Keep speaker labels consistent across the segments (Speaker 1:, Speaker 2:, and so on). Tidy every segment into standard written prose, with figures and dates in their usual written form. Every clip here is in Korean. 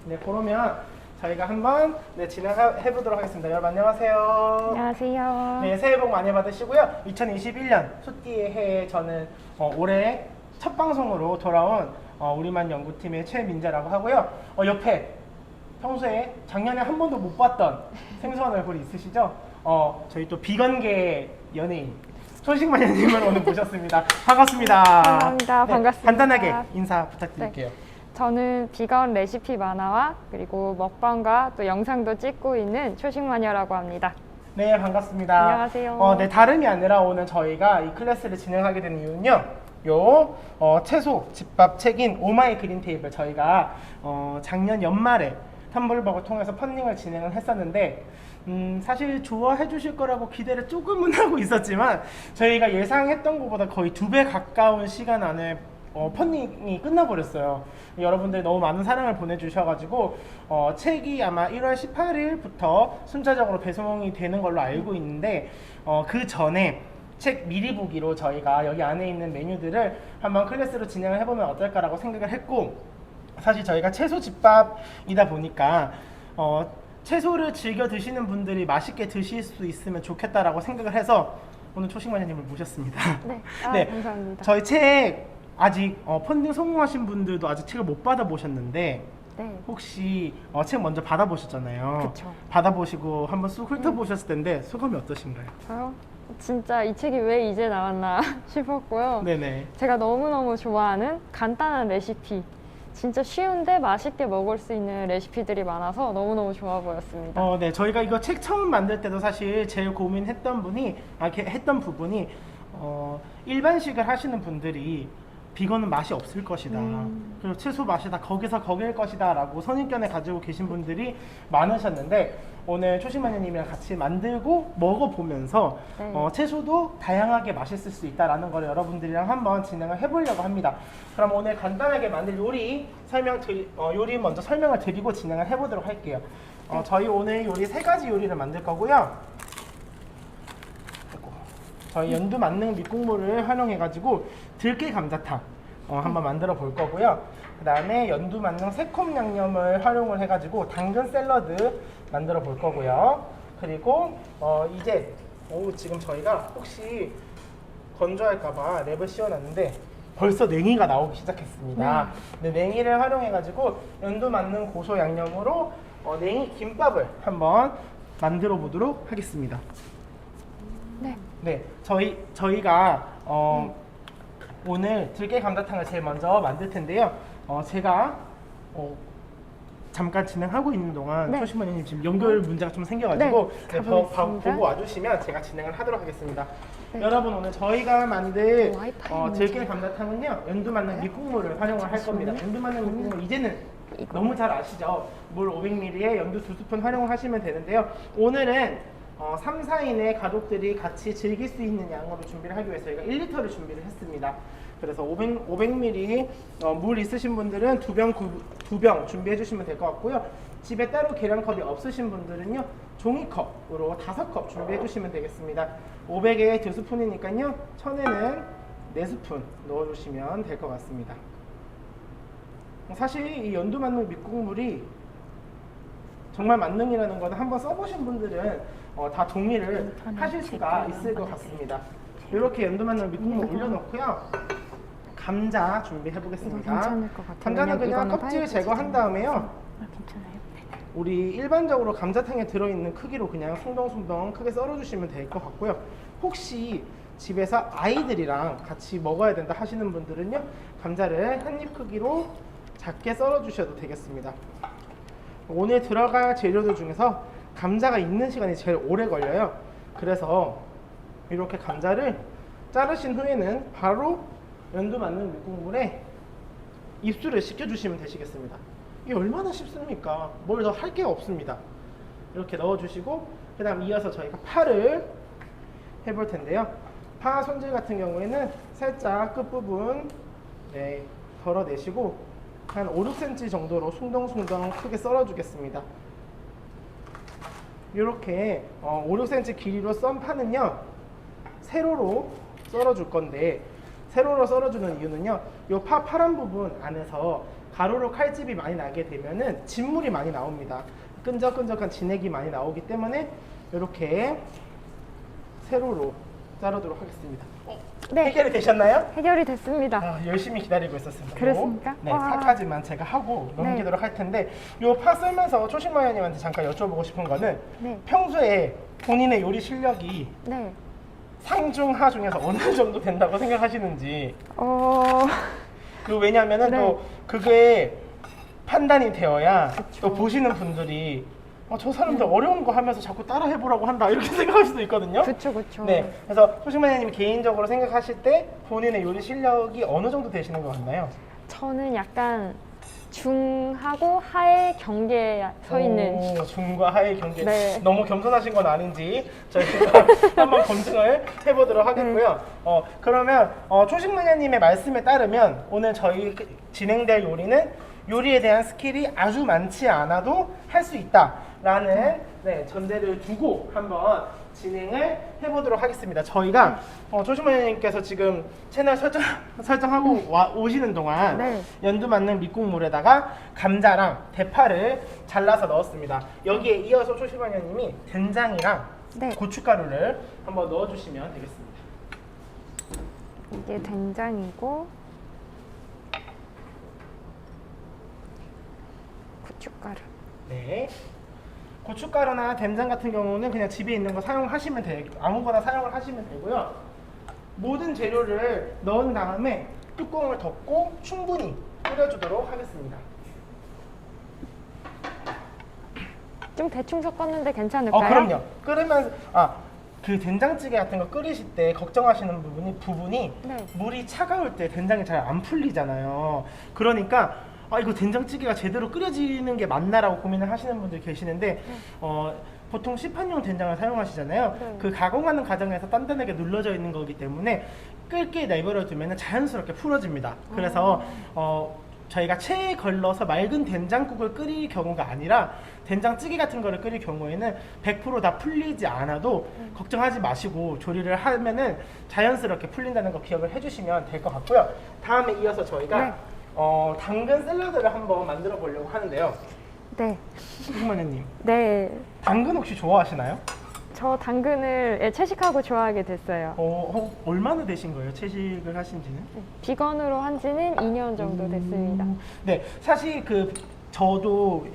Speaker 1: 네, 그러면 저희가 한번 진행해 보도록 하겠습니다. 여러분 안녕하세요.
Speaker 2: 안녕하세요.
Speaker 1: 네, 새해 복 많이 받으시고요. 2021년 소띠의 해에 저는 올해 첫 방송으로 돌아온 우리만 연구팀의 최민재라고 하고요. 옆에 평소에 작년에 한 번도 못 봤던 생소한 얼굴이 있으시죠? 저희 또 비건계 연예인 초식마녀님을 오늘 모셨습니다. 반갑습니다.
Speaker 2: 감사합니다.
Speaker 1: 네,
Speaker 2: 반갑습니다.
Speaker 1: 간단하게 인사 부탁드릴게요.
Speaker 2: 저는 비건 레시피 만화와 그리고 먹방과 또 영상도 찍고 있는 초식마녀라고 합니다.
Speaker 1: 네, 반갑습니다.
Speaker 2: 안녕하세요.
Speaker 1: 네, 다름이 아니라 오늘 저희가 이 클래스를 진행하게 된 이유는요. 채소 집밥 책인 오마이 그린 테이블 저희가 작년 연말에 텀블벅을 통해서 펀딩을 진행을 했었는데 사실 좋아해 주실 거라고 기대를 조금은 하고 있었지만 저희가 예상했던 것보다 거의 2배 가까운 시간 안에 펀딩이 끝나버렸어요. 여러분들이 너무 많은 사랑을 보내주셔가지고 책이 아마 1월 18일부터 순차적으로 배송이 되는 걸로 알고 있는데 그 전에 책 미리 보기로 저희가 여기 안에 있는 메뉴들을 한번 클래스로 진행을 해보면 어떨까라고 생각을 했고, 사실 저희가 채소 집밥이다 보니까 채소를 즐겨 드시는 분들이 맛있게 드실 수 있으면 좋겠다라고 생각을 해서 오늘 초식마녀님을 모셨습니다.
Speaker 2: 네,
Speaker 1: 네,
Speaker 2: 감사합니다.
Speaker 1: 저희 책 아직 펀딩 성공하신 분들도 아직 책을 못 받아보셨는데
Speaker 2: 네,
Speaker 1: 혹시 책 먼저 받아보셨잖아요.
Speaker 2: 그쵸.
Speaker 1: 받아보시고 한번 쑥 훑어보셨을 텐데 소감이 어떠신가요?
Speaker 2: 저요? 진짜 이 책이 왜 이제 나왔나 싶었고요.
Speaker 1: 네네.
Speaker 2: 제가 너무너무 좋아하는 간단한 레시피, 진짜 쉬운데 맛있게 먹을 수 있는 레시피들이 많아서 너무너무 좋아 보였습니다.
Speaker 1: 네, 저희가 이거 책 처음 만들 때도 사실 제일 고민했던 했던 부분이 일반식을 하시는 분들이 비건은 맛이 없을 것이다. 그리고 채소 맛이 다 거기서 거길 것이다 라고 선입견을 가지고 계신 분들이 많으셨는데 오늘 초식마녀님이랑 같이 만들고 먹어보면서
Speaker 2: 네.
Speaker 1: 채소도 다양하게 맛있을 수 있다는 걸 여러분들이랑 한번 진행을 해보려고 합니다. 그럼 오늘 간단하게 만들 요리 요리 먼저 설명을 드리고 진행을 해보도록 할게요. 저희 오늘 요리 3가지 요리를 만들 거고요. 저희 연두 만능 밑국물을 활용해가지고 들깨 감자탕 한번 만들어 볼 거고요. 그 다음에 연두 만능 새콤 양념을 활용을 해가지고 당근 샐러드 만들어 볼 거고요. 그리고 이제 지금 저희가 혹시 건조할까봐 랩을 씌워놨는데 벌써 냉이가 나오기 시작했습니다. 네, 냉이를 활용해가지고 연두 만능 고소 양념으로 냉이 김밥을 한번 만들어 보도록 하겠습니다.
Speaker 2: 네.
Speaker 1: 네, 저희가 오늘 들깨 감자탕을 제일 먼저 만들 텐데요. 제가 잠깐 진행하고 있는 동안
Speaker 2: 네.
Speaker 1: 초식마녀님 지금 연결 문제가 좀 생겨가지고
Speaker 2: 네, 가보겠습니다.
Speaker 1: 보고 와주시면 제가 진행을 하도록 하겠습니다.
Speaker 2: 네.
Speaker 1: 여러분 오늘 저희가 만들
Speaker 2: 와이파이
Speaker 1: 들깨 감자탕은요 연두 만능 밑국물을 활용을 할 겁니다. 연두 만능 밑국물 이제는 너무 잘 아시죠? 물 500ml에 연두 2스푼 활용을 하시면 되는데요. 오늘은 3, 4인의 가족들이 같이 즐길 수 있는 양으로 준비를 하기 위해서 저희가 1리터를 준비를 했습니다. 그래서 500ml 물 있으신 분들은 2병 준비해 주시면 될 것 같고요. 집에 따로 계량컵이 없으신 분들은요 종이컵으로 5컵 준비해 주시면 되겠습니다. 500에 2스푼이니까요 1000에는 4스푼 넣어 주시면 될 것 같습니다. 사실 이 연두 만능 밑국물이 정말 만능이라는 거는 한번 써보신 분들은 다 동의를 하실 수가 있을 것 같습니다. 이렇게 연두 만능 밑국물 올려놓고요. 감자 준비해 보겠습니다.
Speaker 2: 괜찮을 것 같아요.
Speaker 1: 감자는 그냥
Speaker 2: 이거는
Speaker 1: 껍질
Speaker 2: 파이브
Speaker 1: 제거한 다음에요.
Speaker 2: 괜찮아요?
Speaker 1: 우리 일반적으로 감자탕에 들어있는 크기로 그냥 숭덩숭덩 크게 썰어주시면 될 것 같고요. 혹시 집에서 아이들이랑 같이 먹어야 된다 하시는 분들은요 감자를 한 입 크기로 작게 썰어주셔도 되겠습니다. 오늘 들어갈 재료들 중에서 감자가 익는 시간이 제일 오래 걸려요. 그래서 이렇게 감자를 자르신 후에는 바로 연두 만능 밑국물에 입수를 시켜주시면 되시겠습니다. 이게 얼마나 쉽습니까? 뭘 더 할 게 없습니다. 이렇게 넣어주시고 그 다음 이어서 저희가 파를 해볼 텐데요. 파 손질 같은 경우에는 살짝 끝부분 덜어내시고 한 5, 6cm 정도로 숭덩숭덩 크게 썰어주겠습니다. 이렇게 5, 6cm 길이로 썬 파는요 세로로 썰어줄 건데 세로로 썰어주는 이유는요 이 파 파란 부분 안에서 가루로 칼집이 많이 나게 되면은 진물이 많이 나옵니다. 끈적끈적한 진액이 많이 나오기 때문에 이렇게 세로로 자르도록 하겠습니다.
Speaker 2: 네.
Speaker 1: 해결이 되셨나요?
Speaker 2: 해결이 됐습니다.
Speaker 1: 아, 열심히 기다리고 있었습니다.
Speaker 2: 그렇습니까?
Speaker 1: 네,
Speaker 2: 와.
Speaker 1: 파까지만 제가 하고 넘기도록 할 텐데 요 파 썰면서 초식마녀님한테 잠깐 여쭤보고 싶은 거는
Speaker 2: 네.
Speaker 1: 평소에 본인의 요리 실력이
Speaker 2: 네.
Speaker 1: 상중 하중에서 어느 정도 된다고 생각하시는지.
Speaker 2: 어,
Speaker 1: 왜냐면은
Speaker 2: 네.
Speaker 1: 또 그게 판단이 되어야
Speaker 2: 그쵸.
Speaker 1: 또 보시는 분들이 저 사람들 어려운 거 하면서 자꾸 따라 해보라고 한다 이렇게 생각할 수도 있거든요.
Speaker 2: 그쵸, 그쵸.
Speaker 1: 네, 그래서 초식마녀님이 개인적으로 생각하실 때 본인의 요리 실력이 어느 정도 되시는 것 같나요?
Speaker 2: 저는 약간 중하고 하의 경계에 서 있는.
Speaker 1: 오, 중과 하의 경계.
Speaker 2: 네.
Speaker 1: 너무 겸손하신 건 아닌지 저희가 한번 검증을 해보도록 하겠고요. 그러면 초식마녀님의 말씀에 따르면 오늘 저희 진행될 요리는 요리에 대한 스킬이 아주 많지 않아도 할 수 있다라는 전제를 두고 한번 진행을 해보도록 하겠습니다. 저희가 초식마녀님께서 지금 채널 설정하고 오시는 동안
Speaker 2: 네.
Speaker 1: 연두 만능 밑국물에다가 감자랑 대파를 잘라서 넣었습니다. 여기에 이어서 초식마녀님이 된장이랑
Speaker 2: 네.
Speaker 1: 고춧가루를 한번 넣어주시면 되겠습니다.
Speaker 2: 이게 된장이고 고춧가루.
Speaker 1: 네. 고춧가루나 된장 같은 경우는 그냥 집에 있는 거 사용하시면 아무거나 사용을 하시면 되고요. 모든 재료를 넣은 다음에 뚜껑을 덮고 충분히 끓여주도록 하겠습니다.
Speaker 2: 좀 대충 섞었는데 괜찮을까요?
Speaker 1: 그럼요. 끓으면서 그 된장찌개 같은 거 끓이실 때 걱정하시는 부분이
Speaker 2: 네.
Speaker 1: 물이 차가울 때 된장이 잘 안 풀리잖아요. 그러니까 이거 된장찌개가 제대로 끓여지는 게 맞나라고 고민을 하시는 분들이 계시는데 보통 시판용 된장을 사용하시잖아요.
Speaker 2: 네.
Speaker 1: 그 가공하는 과정에서 단단하게 눌러져 있는 거기 때문에 끓게 내버려 두면 자연스럽게 풀어집니다. 그래서 저희가 체에 걸러서 맑은 된장국을 끓일 경우가 아니라 된장찌개 같은 거를 끓일 경우에는 100% 다 풀리지 않아도 걱정하지 마시고 조리를 하면은 자연스럽게 풀린다는 거 기억을 해주시면 될 것 같고요. 다음에 이어서 저희가
Speaker 2: 네.
Speaker 1: 당근 샐러드를 한번 만들어 보려고 하는데요.
Speaker 2: 네.
Speaker 1: 초식마녀님,
Speaker 2: 네.
Speaker 1: 당근 혹시 좋아하시나요?
Speaker 2: 저 당근을 채식하고 좋아하게 됐어요.
Speaker 1: 얼마나 되신 거예요? 채식을 하신지는?
Speaker 2: 비건으로 한 지는 2년 정도 됐습니다.
Speaker 1: 네, 사실 저도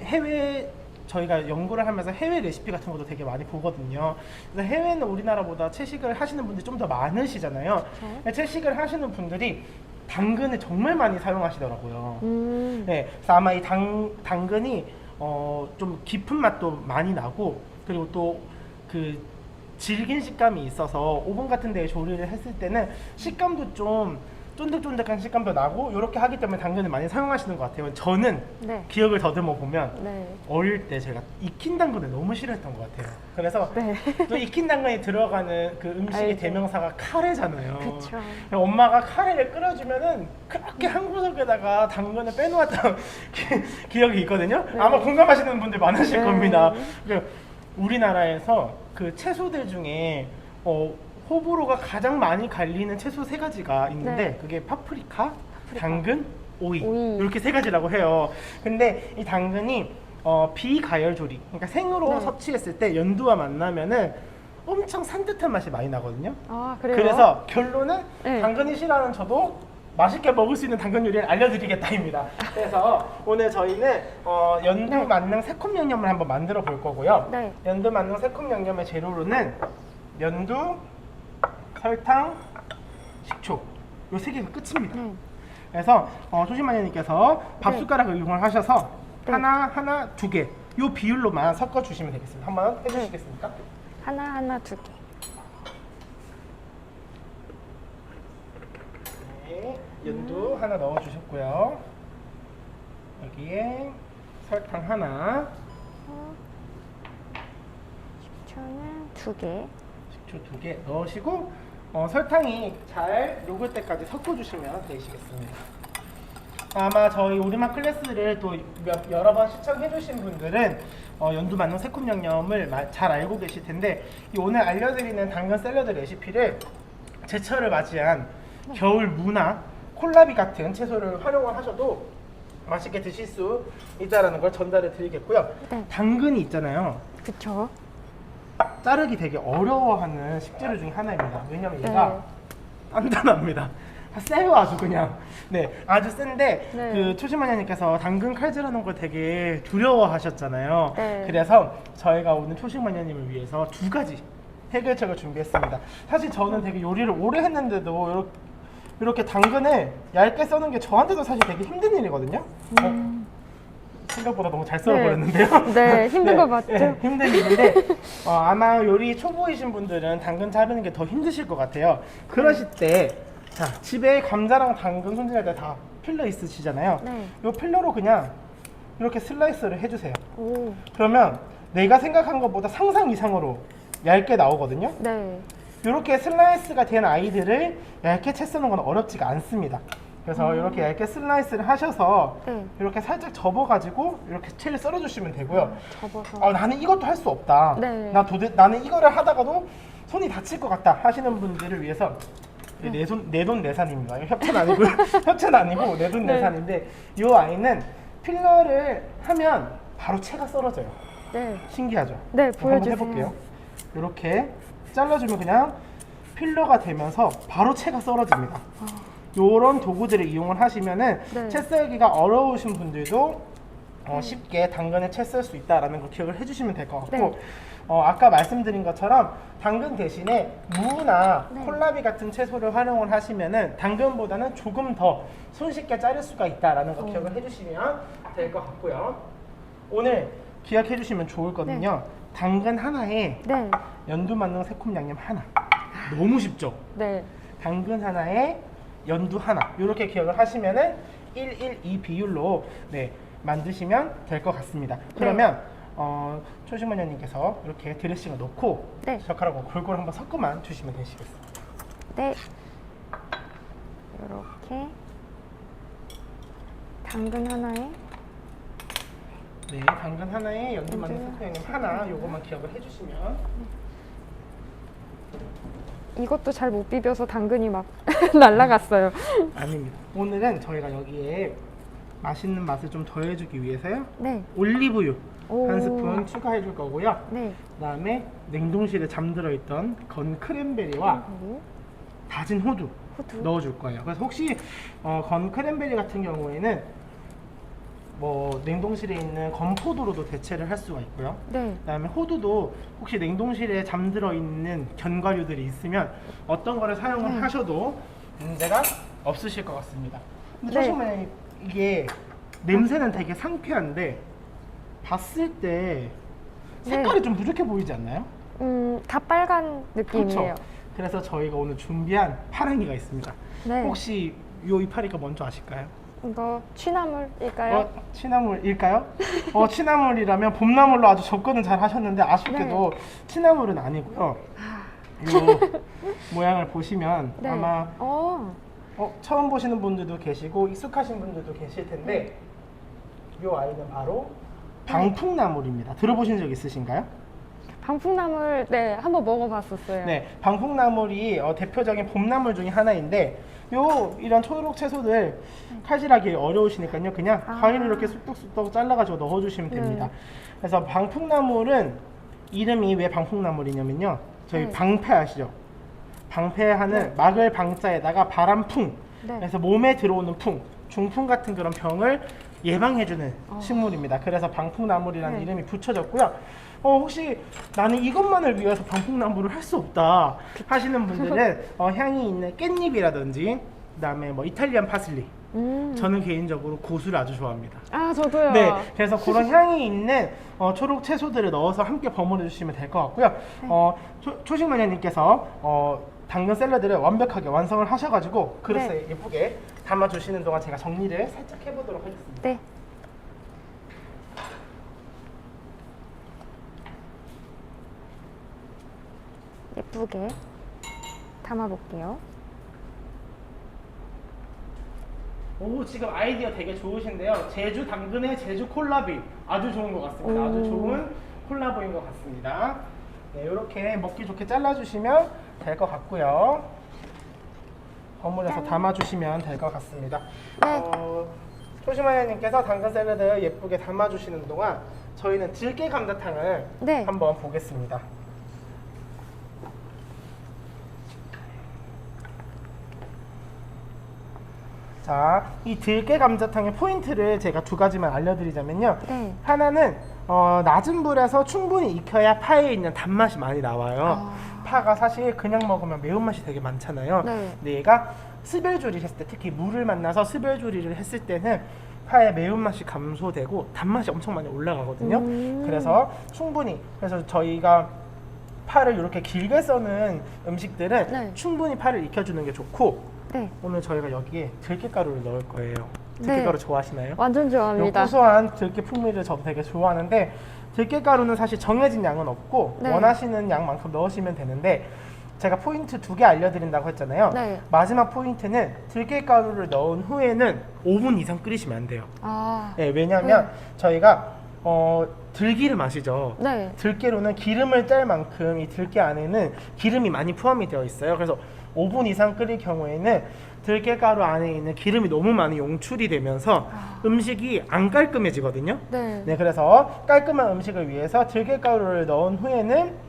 Speaker 1: 저희가 연구를 하면서 해외 레시피 같은 것도 되게 많이 보거든요. 그래서 해외는 우리나라보다 채식을 하시는 분들이 좀 더 많으시잖아요. 채식을 하시는 분들이 당근을 정말 많이 사용하시더라고요. 네, 그래서 아마 이 당근이 좀 깊은 맛도 많이 나고, 그리고 또 그 질긴 식감이 있어서 오븐 같은 데에 조리를 했을 때는 식감도 좀 쫀득쫀득한 식감도 나고 이렇게 하기 때문에 당근을 많이 사용하시는 것 같아요. 저는
Speaker 2: 네.
Speaker 1: 기억을 더듬어 보면
Speaker 2: 네.
Speaker 1: 어릴 때 제가 익힌 당근을 너무 싫어했던 것 같아요. 그래서
Speaker 2: 네.
Speaker 1: 또 익힌 당근이 들어가는 그 음식의
Speaker 2: 알죠.
Speaker 1: 대명사가 카레잖아요.
Speaker 2: 그쵸.
Speaker 1: 엄마가 카레를 끓여주면은 그렇게 한 구석에다가 당근을 빼놓았던 기억이 있거든요.
Speaker 2: 네.
Speaker 1: 아마 공감하시는 분들 많으실
Speaker 2: 네.
Speaker 1: 겁니다. 그리고 우리나라에서 그 채소들 중에 호불호가 가장 많이 갈리는 채소 3가지가 있는데
Speaker 2: 네.
Speaker 1: 그게 파프리카, 당근, 오이 이렇게 3가지라고 해요. 근데 이 당근이 비가열 조리, 그러니까 생으로
Speaker 2: 네.
Speaker 1: 섭취했을 때 연두와 만나면은 엄청 산뜻한 맛이 많이 나거든요.
Speaker 2: 아, 그래요?
Speaker 1: 그래서 결론은
Speaker 2: 네.
Speaker 1: 당근이 싫어하는 저도 맛있게 먹을 수 있는 당근 요리를 알려드리겠다입니다. 그래서 오늘 저희는 연두
Speaker 2: 네.
Speaker 1: 만능 새콤 양념을 한번 만들어 볼 거고요.
Speaker 2: 네.
Speaker 1: 연두 만능 새콤 양념의 재료로는 연두, 설탕, 식초 요 3개가 끝입니다.
Speaker 2: 네.
Speaker 1: 그래서 초심마녀님께서 밥숟가락을 이용을 하셔서
Speaker 2: 네.
Speaker 1: 하나, 2개 요 비율로만 섞어 주시면 되겠습니다. 한번 해주시겠습니까?
Speaker 2: 하나, 2개.
Speaker 1: 네, 연두 하나 넣어 주셨고요. 여기에 설탕 하나,
Speaker 2: 식초는 2개.
Speaker 1: 식초 2개 넣으시고 설탕이 잘 녹을 때까지 섞어주시면 되시겠습니다. 아마 저희 우리맛 클래스를 또 여러 번 시청해주신 분들은 연두 만능 새콤 양념을 잘 알고 계실 텐데 이 오늘 알려드리는 당근 샐러드 레시피를 제철을 맞이한 겨울 무나 콜라비 같은 채소를 활용을 하셔도 맛있게 드실 수 있다라는 걸 전달해 드리겠고요.
Speaker 2: 네.
Speaker 1: 당근이 있잖아요.
Speaker 2: 그쵸.
Speaker 1: 자르기 되게 어려워하는 식재료 중에 하나입니다. 왜냐면 얘가 단단합니다. 세요 아주 그냥. 네, 아주 센데
Speaker 2: 네.
Speaker 1: 그 초심마녀님께서 당근 칼질하는 걸 되게 두려워하셨잖아요.
Speaker 2: 네.
Speaker 1: 그래서 저희가 오늘 초심마녀님을 위해서 두 가지 해결책을 준비했습니다. 사실 저는 되게 요리를 오래 했는데도 이렇게 당근을 얇게 써는 게 저한테도 사실 되게 힘든 일이거든요. 생각보다 너무 잘 썰어버렸는데요.
Speaker 2: 네, 힘든 거 맞죠?
Speaker 1: 네, 힘든 일인데 아마 요리 초보이신 분들은 당근 자르는 게 더 힘드실 것 같아요. 그러실 때 자, 집에 감자랑 당근 손질할 때 다 필러 있으시잖아요.
Speaker 2: 네.
Speaker 1: 이 필러로 그냥 이렇게 슬라이스를 해주세요.
Speaker 2: 오.
Speaker 1: 그러면 내가 생각한 것보다 상상 이상으로 얇게 나오거든요.
Speaker 2: 네.
Speaker 1: 이렇게 슬라이스가 된 아이들을 얇게 채 쓰는 건 어렵지가 않습니다. 그래서 이렇게 얇게 슬라이스를 하셔서
Speaker 2: 네.
Speaker 1: 이렇게 살짝 접어가지고 이렇게 채를 썰어주시면 되고요.
Speaker 2: 접어서.
Speaker 1: 나는 이것도 할 수 없다.
Speaker 2: 네.
Speaker 1: 나는 이거를 하다가도 손이 다칠 것 같다 하시는 분들을 위해서 내돈 내산입니다. 이거 협찬 아니고요. 협찬 아니고 내돈
Speaker 2: 네.
Speaker 1: 내산인데 이 아이는 필러를 하면 바로 채가 썰어져요.
Speaker 2: 네.
Speaker 1: 신기하죠?
Speaker 2: 네,
Speaker 1: 한번
Speaker 2: 보여주세요.
Speaker 1: 해볼게요. 이렇게 잘라주면 그냥 필러가 되면서 바로 채가 썰어집니다. 이런 도구들을 이용을 하시면은
Speaker 2: 네.
Speaker 1: 채 썰기가 어려우신 분들도 쉽게 당근에 채 썰 수 있다라는 거 기억을 해주시면 될 것 같고
Speaker 2: 네.
Speaker 1: 아까 말씀드린 것처럼 당근 대신에 무나
Speaker 2: 네.
Speaker 1: 콜라비 같은 채소를 활용을 하시면은 당근보다는 조금 더 손쉽게 자를 수가 있다라는 거 기억을 해주시면 될 것 같고요. 오늘 기억해 주시면 좋을 거는요. 당근 하나에
Speaker 2: 네.
Speaker 1: 연두 만능 새콤 양념 하나. 너무 쉽죠?
Speaker 2: 네.
Speaker 1: 당근 하나에 연두 하나. 이렇게 기억을 하시면은 1:1:2 비율로 만드시면 될 것 같습니다. 그러면 초심마녀님께서 이렇게 드레싱을 넣고
Speaker 2: 네.
Speaker 1: 젓가락으로 골고루 한번 섞어만 주시면 되시겠습니다.
Speaker 2: 네. 이렇게 당근 하나에
Speaker 1: 네, 당근 하나에 연두 만능 새콤 양념 하나. 요것만 기억을 해주시면
Speaker 2: 이것도 잘 못 비벼서 당근이 막 날라갔어요.
Speaker 1: 아닙니다. 오늘은 저희가 여기에 맛있는 맛을 좀 더해주기 위해서요.
Speaker 2: 네.
Speaker 1: 올리브유
Speaker 2: 오.
Speaker 1: 한 스푼 추가해 줄 거고요.
Speaker 2: 네.
Speaker 1: 그다음에 냉동실에 잠들어 있던 건 크랜베리와
Speaker 2: 그리고
Speaker 1: 다진 호두
Speaker 2: 호두.
Speaker 1: 넣어 줄 거예요. 그래서 혹시 건 크랜베리 같은 경우에는 뭐 냉동실에 있는 건포도로도 대체를 할 수가 있고요.
Speaker 2: 네.
Speaker 1: 그다음에 호두도 혹시 냉동실에 잠들어 있는 견과류들이 있으면 어떤 거를 사용을 하셔도 문제가 없으실 것 같습니다. 근데
Speaker 2: 네.
Speaker 1: 조심해, 이게 냄새는 되게 상쾌한데 봤을 때 색깔이 좀 부족해 보이지 않나요?
Speaker 2: 다 빨간 느낌이에요.
Speaker 1: 그렇죠. 그래서 저희가 오늘 준비한 파랑이가 있습니다.
Speaker 2: 네.
Speaker 1: 혹시 요 이파리가 뭔지 아실까요?
Speaker 2: 이거 취나물일까요?
Speaker 1: 취나물일까요? 취나물이라면 봄나물로 아주 접근은 잘 하셨는데 아쉽게도 취나물은 아니고요. 요 모양을 보시면
Speaker 2: 네.
Speaker 1: 아마 처음 보시는 분들도 계시고 익숙하신 분들도 계실 텐데 요 아이는 바로 방풍나물입니다. 들어보신 적 있으신가요?
Speaker 2: 방풍나물 네 한번 먹어봤었어요.
Speaker 1: 네, 방풍나물이 대표적인 봄나물 중에 하나인데 이런 초록 채소들 칼질하기 어려우시니까요. 그냥 가위로 이렇게 쑥떡쑥떡 잘라가지고 넣어주시면 됩니다. 그래서 방풍나물은 이름이 왜 방풍나물이냐면요. 저희 방패 아시죠? 방패하는 막을 방자에다가 바람풍.
Speaker 2: 네.
Speaker 1: 그래서 몸에 들어오는 풍, 중풍 같은 그런 병을 예방해주는 식물입니다. 그래서 방풍나물이라는
Speaker 2: 네.
Speaker 1: 이름이 붙여졌고요. 혹시 나는 이것만을 위해서 방풍나물을 할 수 없다 하시는 분들은 향이 있는 깻잎이라든지 그다음에 뭐 이탈리안 파슬리. 저는 개인적으로 고수를 아주 좋아합니다.
Speaker 2: 아 저도요.
Speaker 1: 네, 그래서 그런 향이 있는 초록 채소들을 넣어서 함께 버무려 주시면 될 것 같고요. 초식마녀님께서 당근 샐러드를 완벽하게 완성을 하셔가지고 그릇에 예쁘게 담아주시는 동안 제가 정리를 살짝 해보도록 하겠습니다.
Speaker 2: 네. 예쁘게 담아볼게요.
Speaker 1: 오, 지금 아이디어 되게 좋으신데요. 제주 당근의 제주 콜라비 아주 좋은 것 같습니다. 아주 좋은 콜라보인 것 같습니다. 네, 이렇게 먹기 좋게 잘라주시면 될 것 같고요. 버무려서 담아주시면 될 것 같습니다.
Speaker 2: 네.
Speaker 1: 소심하냐님께서 당근 샐러드 예쁘게 담아주시는 동안 저희는 들깨 감자탕을
Speaker 2: 네.
Speaker 1: 한번 보겠습니다. 자, 이 들깨 감자탕의 포인트를 제가 두 가지만 알려드리자면요.
Speaker 2: 네.
Speaker 1: 하나는 낮은 불에서 충분히 익혀야 파에 있는 단맛이 많이 나와요. 파가 사실 그냥 먹으면 매운맛이 되게 많잖아요.
Speaker 2: 네.
Speaker 1: 근데 얘가 스별 조리를 했을 때, 특히 물을 만나서 스별 조리를 했을 때는 파의 매운맛이 감소되고 단맛이 엄청 많이 올라가거든요. 그래서 충분히, 그래서 저희가 파를 이렇게 길게 써는 음식들은
Speaker 2: 네.
Speaker 1: 충분히 파를 익혀주는 게 좋고,
Speaker 2: 네.
Speaker 1: 오늘 저희가 여기에 들깨가루를 넣을 거예요.
Speaker 2: 네.
Speaker 1: 들깨가루 좋아하시나요?
Speaker 2: 완전
Speaker 1: 요
Speaker 2: 좋아합니다.
Speaker 1: 고소한 들깨 풍미를 저도 되게 좋아하는데, 들깨가루는 사실 정해진 양은 없고
Speaker 2: 네.
Speaker 1: 원하시는 양만큼 넣으시면 되는데, 제가 포인트 2개 알려드린다고 했잖아요.
Speaker 2: 네.
Speaker 1: 마지막 포인트는 들깨가루를 넣은 후에는 5분 이상 끓이시면 안 돼요.
Speaker 2: 아.
Speaker 1: 네, 왜냐하면 저희가 들기름 아시죠?
Speaker 2: 네.
Speaker 1: 들깨로는 기름을 짤 만큼 이 들깨 안에는 기름이 많이 포함이 되어 있어요. 그래서 5분 이상 끓일 경우에는 들깨가루 안에 있는 기름이 너무 많이 용출이 되면서 음식이 안 깔끔해지거든요.
Speaker 2: 네.
Speaker 1: 네, 그래서 깔끔한 음식을 위해서 들깨가루를 넣은 후에는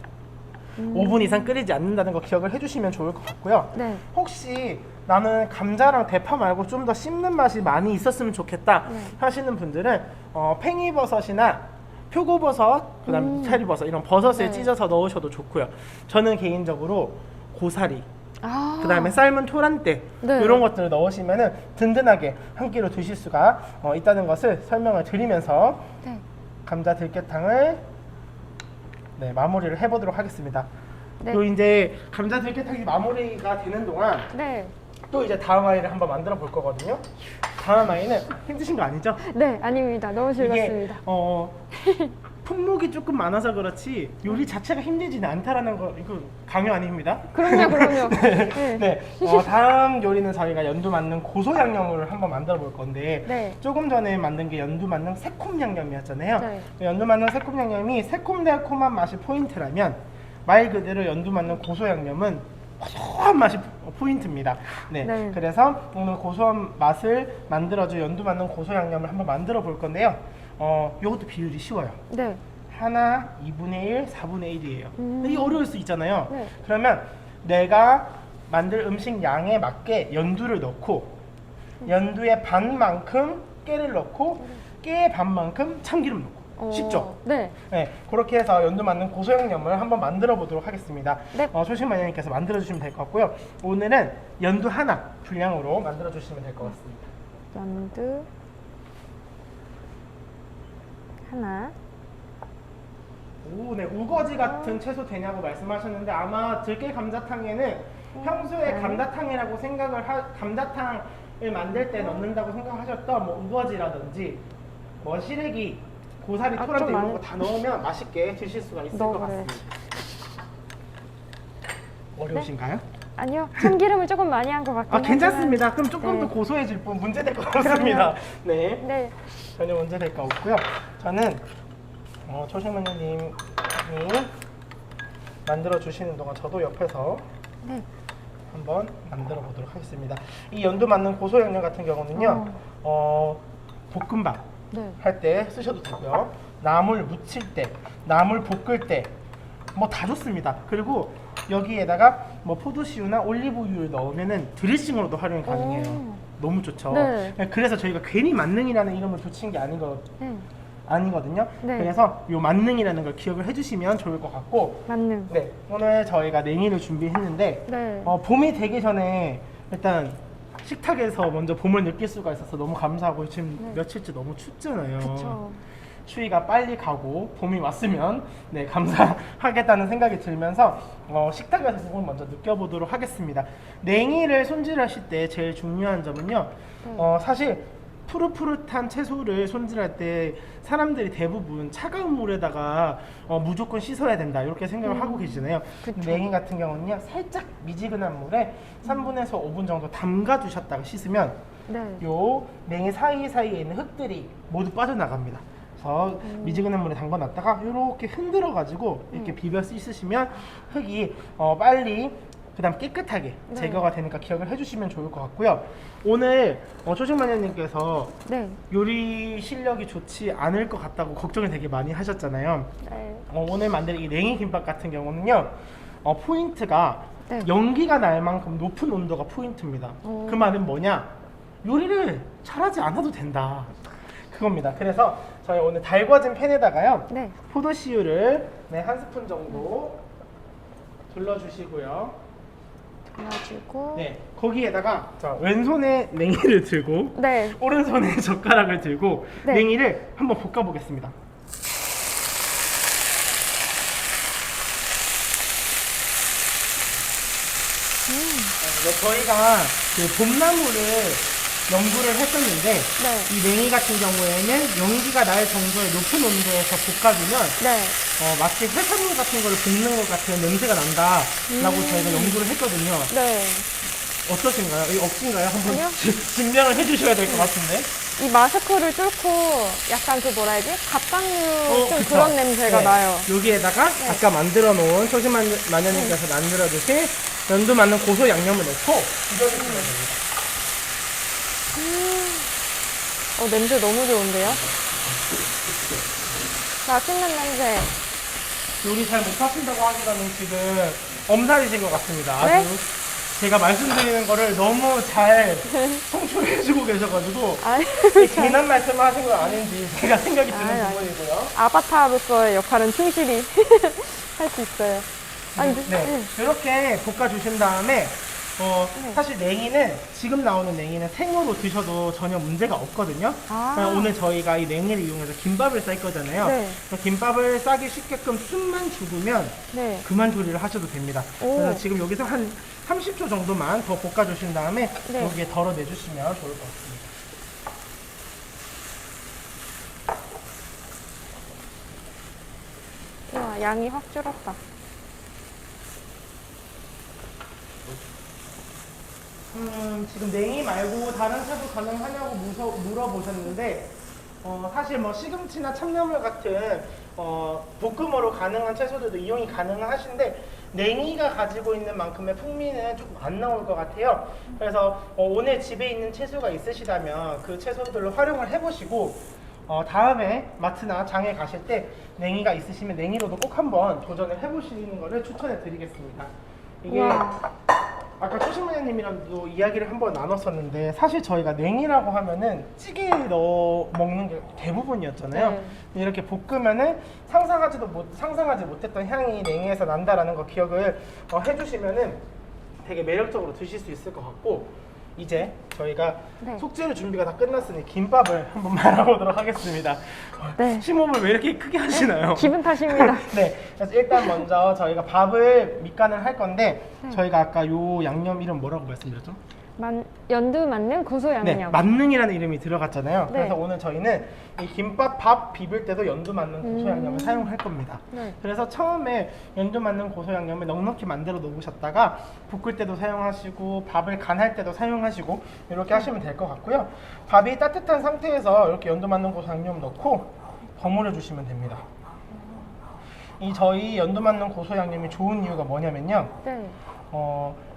Speaker 1: 5분 이상 끓이지 않는다는 거 기억을 해주시면 좋을 것 같고요.
Speaker 2: 네.
Speaker 1: 혹시 나는 감자랑 대파 말고 좀 더 씹는 맛이 많이 있었으면 좋겠다
Speaker 2: 네.
Speaker 1: 하시는 분들은 팽이버섯이나 표고버섯, 그다음 이파리버섯 이런 버섯을
Speaker 2: 네.
Speaker 1: 찢어서 넣으셔도 좋고요. 저는 개인적으로 고사리,
Speaker 2: 아.
Speaker 1: 그다음에 삶은 토란대
Speaker 2: 네.
Speaker 1: 이런 것들을 넣으시면은 든든하게 한 끼로 드실 수가 있다는 것을 설명을 드리면서
Speaker 2: 네.
Speaker 1: 감자 들깨탕을 네, 마무리를 해보도록 하겠습니다.
Speaker 2: 네.
Speaker 1: 또 이제 감자 들깨탕이 마무리가 되는 동안
Speaker 2: 네.
Speaker 1: 또 이제 다음 아이를 한번 만들어 볼 거거든요. 다음 아이는 힘드신 거 아니죠?
Speaker 2: 네, 아닙니다. 너무 즐겁습니다.
Speaker 1: 품목이 조금 많아서 그렇지 요리 자체가 힘들지는 않다라는 거 이거 강요 아닙니다.
Speaker 2: 그럼요, 그럼요. 네.
Speaker 1: 네, 다음 요리는 저희가 연두 만능 고소 양념을 한번 만들어 볼 건데
Speaker 2: 네.
Speaker 1: 조금 전에 만든 게 연두 만능 새콤 양념이었잖아요.
Speaker 2: 네.
Speaker 1: 연두 만능 새콤 양념이 새콤달콤한 맛이 포인트라면 말 그대로 연두 만능 고소 양념은 고소한 맛이 포인트입니다. 네,
Speaker 2: 네.
Speaker 1: 그래서 오늘 고소한 맛을 만들어줄 연두 만능 고소 양념을 한번 만들어 볼 건데요. 이것도 비율이 쉬워요.
Speaker 2: 네.
Speaker 1: 하나, 2분의 1, 4분의 1이에요. 이게 어려울 수 있잖아요.
Speaker 2: 네.
Speaker 1: 그러면 내가 만들 음식 양에 맞게 연두를 넣고 연두의 반만큼 깨를 넣고 깨의 반만큼 참기름 넣고 쉽죠?
Speaker 2: 네.
Speaker 1: 네, 그렇게 해서 연두 만능 고소양념을 한번 만들어 보도록 하겠습니다.
Speaker 2: 네.
Speaker 1: 초심마녀님께서 만들어 주시면 될 것 같고요. 오늘은 연두 하나 분량으로 만들어 주시면 될 것 같습니다.
Speaker 2: 연두 하나.
Speaker 1: 오, 네, 우거지 같은 채소 되냐고 말씀하셨는데 아마 들깨 감자탕에는 평소에 감자탕이라고 감자탕을 만들 때 넣는다고 생각하셨던 뭐 우거지라든지 뭐 시래기, 고사리, 토란대
Speaker 2: 좀
Speaker 1: 이런
Speaker 2: 많이-
Speaker 1: 거 다 넣으면 맛있게 드실 수가 있을 것
Speaker 2: 넣어래.
Speaker 1: 같습니다. 어려우신가요?
Speaker 2: 아니요, 참기름을 조금 많이 한 것 같긴
Speaker 1: 아,
Speaker 2: 하지만.
Speaker 1: 괜찮습니다. 그럼 조금
Speaker 2: 네.
Speaker 1: 더 고소해질 뿐 문제될 것 없습니다. 네.
Speaker 2: 네.
Speaker 1: 전혀 문제될 거 없고요. 저는 초심마녀님이 만들어 주시는 동안 저도 옆에서
Speaker 2: 네.
Speaker 1: 한번 만들어 보도록 하겠습니다. 이 연두 만능 고소 양념 같은 경우는요, 볶음밥
Speaker 2: 네.
Speaker 1: 할 때 쓰셔도 되고요. 나물 무칠 때, 나물 볶을 때, 뭐 다 좋습니다. 그리고 여기에다가 뭐 포도씨유나 올리브유를 넣으면은 드레싱으로도 활용이 가능해요.
Speaker 2: 오.
Speaker 1: 너무 좋죠.
Speaker 2: 네.
Speaker 1: 그래서 저희가 괜히 만능이라는 이름을 붙인 게
Speaker 2: 네.
Speaker 1: 아니거든요.
Speaker 2: 네.
Speaker 1: 그래서 요 만능이라는 걸 기억을 해주시면 좋을 것 같고,
Speaker 2: 만능.
Speaker 1: 네, 오늘 저희가 냉이를 준비했는데
Speaker 2: 네.
Speaker 1: 봄이 되기 전에 일단 식탁에서 먼저 봄을 느낄 수가 있어서 너무 감사하고 지금
Speaker 2: 네.
Speaker 1: 며칠째 너무 춥잖아요.
Speaker 2: 그쵸.
Speaker 1: 추위가 빨리 가고 봄이 왔으면 네, 감사하겠다는 생각이 들면서 식탁에서 봄을 먼저 느껴보도록 하겠습니다. 냉이를 손질하실 때 제일 중요한 점은요.
Speaker 2: 네.
Speaker 1: 사실 푸릇푸릇한 채소를 손질할 때 사람들이 대부분 차가운 물에다가 무조건 씻어야 된다 이렇게 생각을 하고 계시잖아요.
Speaker 2: 그쵸.
Speaker 1: 냉이 같은 경우는요, 살짝 미지근한 물에 3분에서 5분 정도 담가 두셨다가 씻으면
Speaker 2: 네.
Speaker 1: 요 냉이 사이사이에 있는 흙들이 모두 빠져나갑니다. 그래서 미지근한 물에 담가 놨다가 이렇게 흔들어 가지고 이렇게 비벼 씻으시면 흙이 빨리 그다음 깨끗하게
Speaker 2: 네.
Speaker 1: 제거가 되니까 기억을 해주시면 좋을 것 같고요. 오늘 초식마녀님께서
Speaker 2: 네.
Speaker 1: 요리 실력이 좋지 않을 것 같다고 걱정을 되게 많이 하셨잖아요.
Speaker 2: 네.
Speaker 1: 오늘 만들 이 냉이 김밥 같은 경우는요, 포인트가
Speaker 2: 네.
Speaker 1: 연기가 날 만큼 높은 온도가 포인트입니다.
Speaker 2: 오.
Speaker 1: 그 말은 뭐냐? 요리를 잘하지 않아도 된다. 그겁니다. 그래서 저희 오늘 달궈진 팬에다가요,
Speaker 2: 네.
Speaker 1: 포도씨유를 한 스푼 정도 둘러주시고요.
Speaker 2: 그래가지고.
Speaker 1: 네, 거기에다가 자, 왼손에 냉이를 들고
Speaker 2: 네.
Speaker 1: 오른손에 젓가락을 들고
Speaker 2: 네.
Speaker 1: 냉이를 한번 볶아보겠습니다. 저희가 그 봄나무를 연구를 했었는데
Speaker 2: 네.
Speaker 1: 이 냉이 같은 경우에는 연기가 날 정도의 높은 온도에서 볶아주면
Speaker 2: 네.
Speaker 1: 마치 해산물 같은 거를 볶는 것 같은 냄새가 난다라고 저희가 연구를 했거든요.
Speaker 2: 네.
Speaker 1: 어떠신가요? 이 억진가요? 한번
Speaker 2: 아니요.
Speaker 1: 증명을 해주셔야 될 것 같은데.
Speaker 2: 이 마스크를 뚫고 약간 그 뭐라 해야지? 갑각류 좀
Speaker 1: 그쵸?
Speaker 2: 그런 냄새가
Speaker 1: 네.
Speaker 2: 나요.
Speaker 1: 여기에다가
Speaker 2: 네.
Speaker 1: 아까 만들어 놓은 초심마녀님께서 만들어주신 연두 맞는 고소 양념을 넣고 비벼주시면 됩니다.
Speaker 2: 냄새 너무 좋은데요? 맛있는 냄새.
Speaker 1: 요리 잘 못하신다고 하기로는 지금 엄살이신 것 같습니다. 아주
Speaker 2: 네?
Speaker 1: 제가 말씀드리는 거를 너무 잘 성취해주고 계셔가지고
Speaker 2: 아니,
Speaker 1: 괜한 말씀을 하신 건 아닌지 제가 생각이 드는
Speaker 2: 아니.
Speaker 1: 부분이고요.
Speaker 2: 아바타로서의 역할은 충실히 할 수 있어요. 아니,
Speaker 1: 네, 이렇게 볶아주신 다음에 사실 냉이는 지금 나오는 냉이는 생으로 드셔도 전혀 문제가 없거든요.
Speaker 2: 아.
Speaker 1: 오늘 저희가 이 냉이를 이용해서 김밥을 쌀 거잖아요.
Speaker 2: 네.
Speaker 1: 그래서 김밥을 싸기 쉽게끔 숨만 죽으면
Speaker 2: 네.
Speaker 1: 그만 조리를 하셔도 됩니다.
Speaker 2: 오.
Speaker 1: 그래서 지금 여기서 한 30초 정도만 더 볶아주신 다음에
Speaker 2: 네.
Speaker 1: 여기에 덜어내주시면 좋을 것 같습니다.
Speaker 2: 와, 양이 확 줄었다.
Speaker 1: 지금 냉이 말고 다른 채소 가능하냐고 물어보셨는데 사실 뭐 시금치나 참나물 같은 볶음으로 가능한 채소들도 이용이 가능하신데 냉이가 가지고 있는 만큼의 풍미는 조금 안 나올 것 같아요. 그래서 오늘 집에 있는 채소가 있으시다면 그 채소들로 활용을 해보시고 다음에 마트나 장에 가실 때 냉이가 있으시면 냉이로도 꼭 한번 도전을 해보시는 것을 추천해 드리겠습니다. 이게
Speaker 2: 와.
Speaker 1: 아까 초심마녀님이랑도 이야기를 한번 나눴었는데 사실 저희가 냉이라고 하면은 찌개에 넣어 먹는 게 대부분이었잖아요.
Speaker 2: 네.
Speaker 1: 이렇게 볶으면은 상상하지 못했던 향이 냉이에서 난다라는 거 기억을 해주시면은 되게 매력적으로 드실 수 있을 것 같고 이제 저희가
Speaker 2: 네.
Speaker 1: 속재료 준비가 다 끝났으니 김밥을 한번 말아보도록 하겠습니다.
Speaker 2: 네.
Speaker 1: 심호흡을 왜 이렇게 크게 하시나요?
Speaker 2: 기분 탓입니다.
Speaker 1: 네, 그래서 일단 먼저 저희가 밥을 밑간을 할 건데 저희가 아까 요 양념 이름 뭐라고 말씀드렸죠?
Speaker 2: 연두 맞는 고소 양념.
Speaker 1: 네, 만능이라는 이름이 들어갔잖아요.
Speaker 2: 네.
Speaker 1: 그래서 오늘 저희는 이 김밥 밥 비빌 때도 연두 맞는 고소 양념을 사용할 겁니다.
Speaker 2: 네.
Speaker 1: 그래서 처음에 연두 맞는 고소 양념을 넉넉히 만들어 놓으셨다가 볶을 때도 사용하시고 밥을 간할 때도 사용하시고 이렇게 하시면 될 것 같고요. 밥이 따뜻한 상태에서 이렇게 연두 맞는 고소 양념 넣고 버무려 주시면 됩니다. 이 저희 연두 맞는 고소 양념이 좋은 이유가 뭐냐면요.
Speaker 2: 네.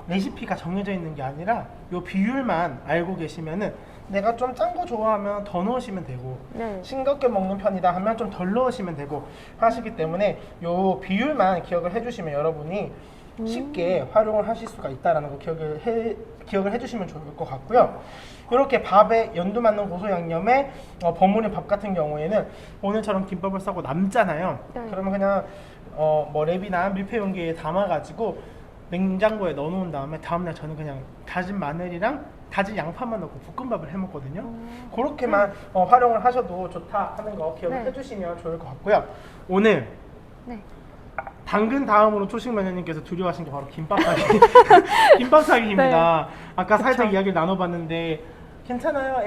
Speaker 1: 레시피가 정해져 있는 게 아니라 요 비율만 알고 계시면은 내가 좀 짠 거 좋아하면 더 넣으시면 되고
Speaker 2: 네.
Speaker 1: 싱겁게 먹는 편이다 하면 좀 덜 넣으시면 되고 하시기 때문에 요 비율만 기억을 해주시면 여러분이 쉽게 활용을 하실 수가 있다라는 거 기억을 해주시면 좋을 것 같고요. 이렇게 밥에 연두 맞는 고소 양념에 버무린 밥 같은 경우에는 오늘처럼 김밥을 싸고 남잖아요.
Speaker 2: 네.
Speaker 1: 그러면 그냥 뭐 랩이나 밀폐 용기에 담아가지고 냉장고에 넣어놓은 다음에 다음날 저는 그냥 다진 마늘이랑 다진 양파만 넣고 볶음밥을 해 먹거든요. 그렇게만 활용을 하셔도 좋다 하는 거 기억을
Speaker 2: 네.
Speaker 1: 해주시면 좋을 것 같고요. 오늘
Speaker 2: 네.
Speaker 1: 당근 다음으로 초식마녀님께서 두려워하신 게 바로 김밥 사기. 김밥 사기입니다. 아까 살짝
Speaker 2: 그쵸.
Speaker 1: 이야기를 나눠봤는데 괜찮아요.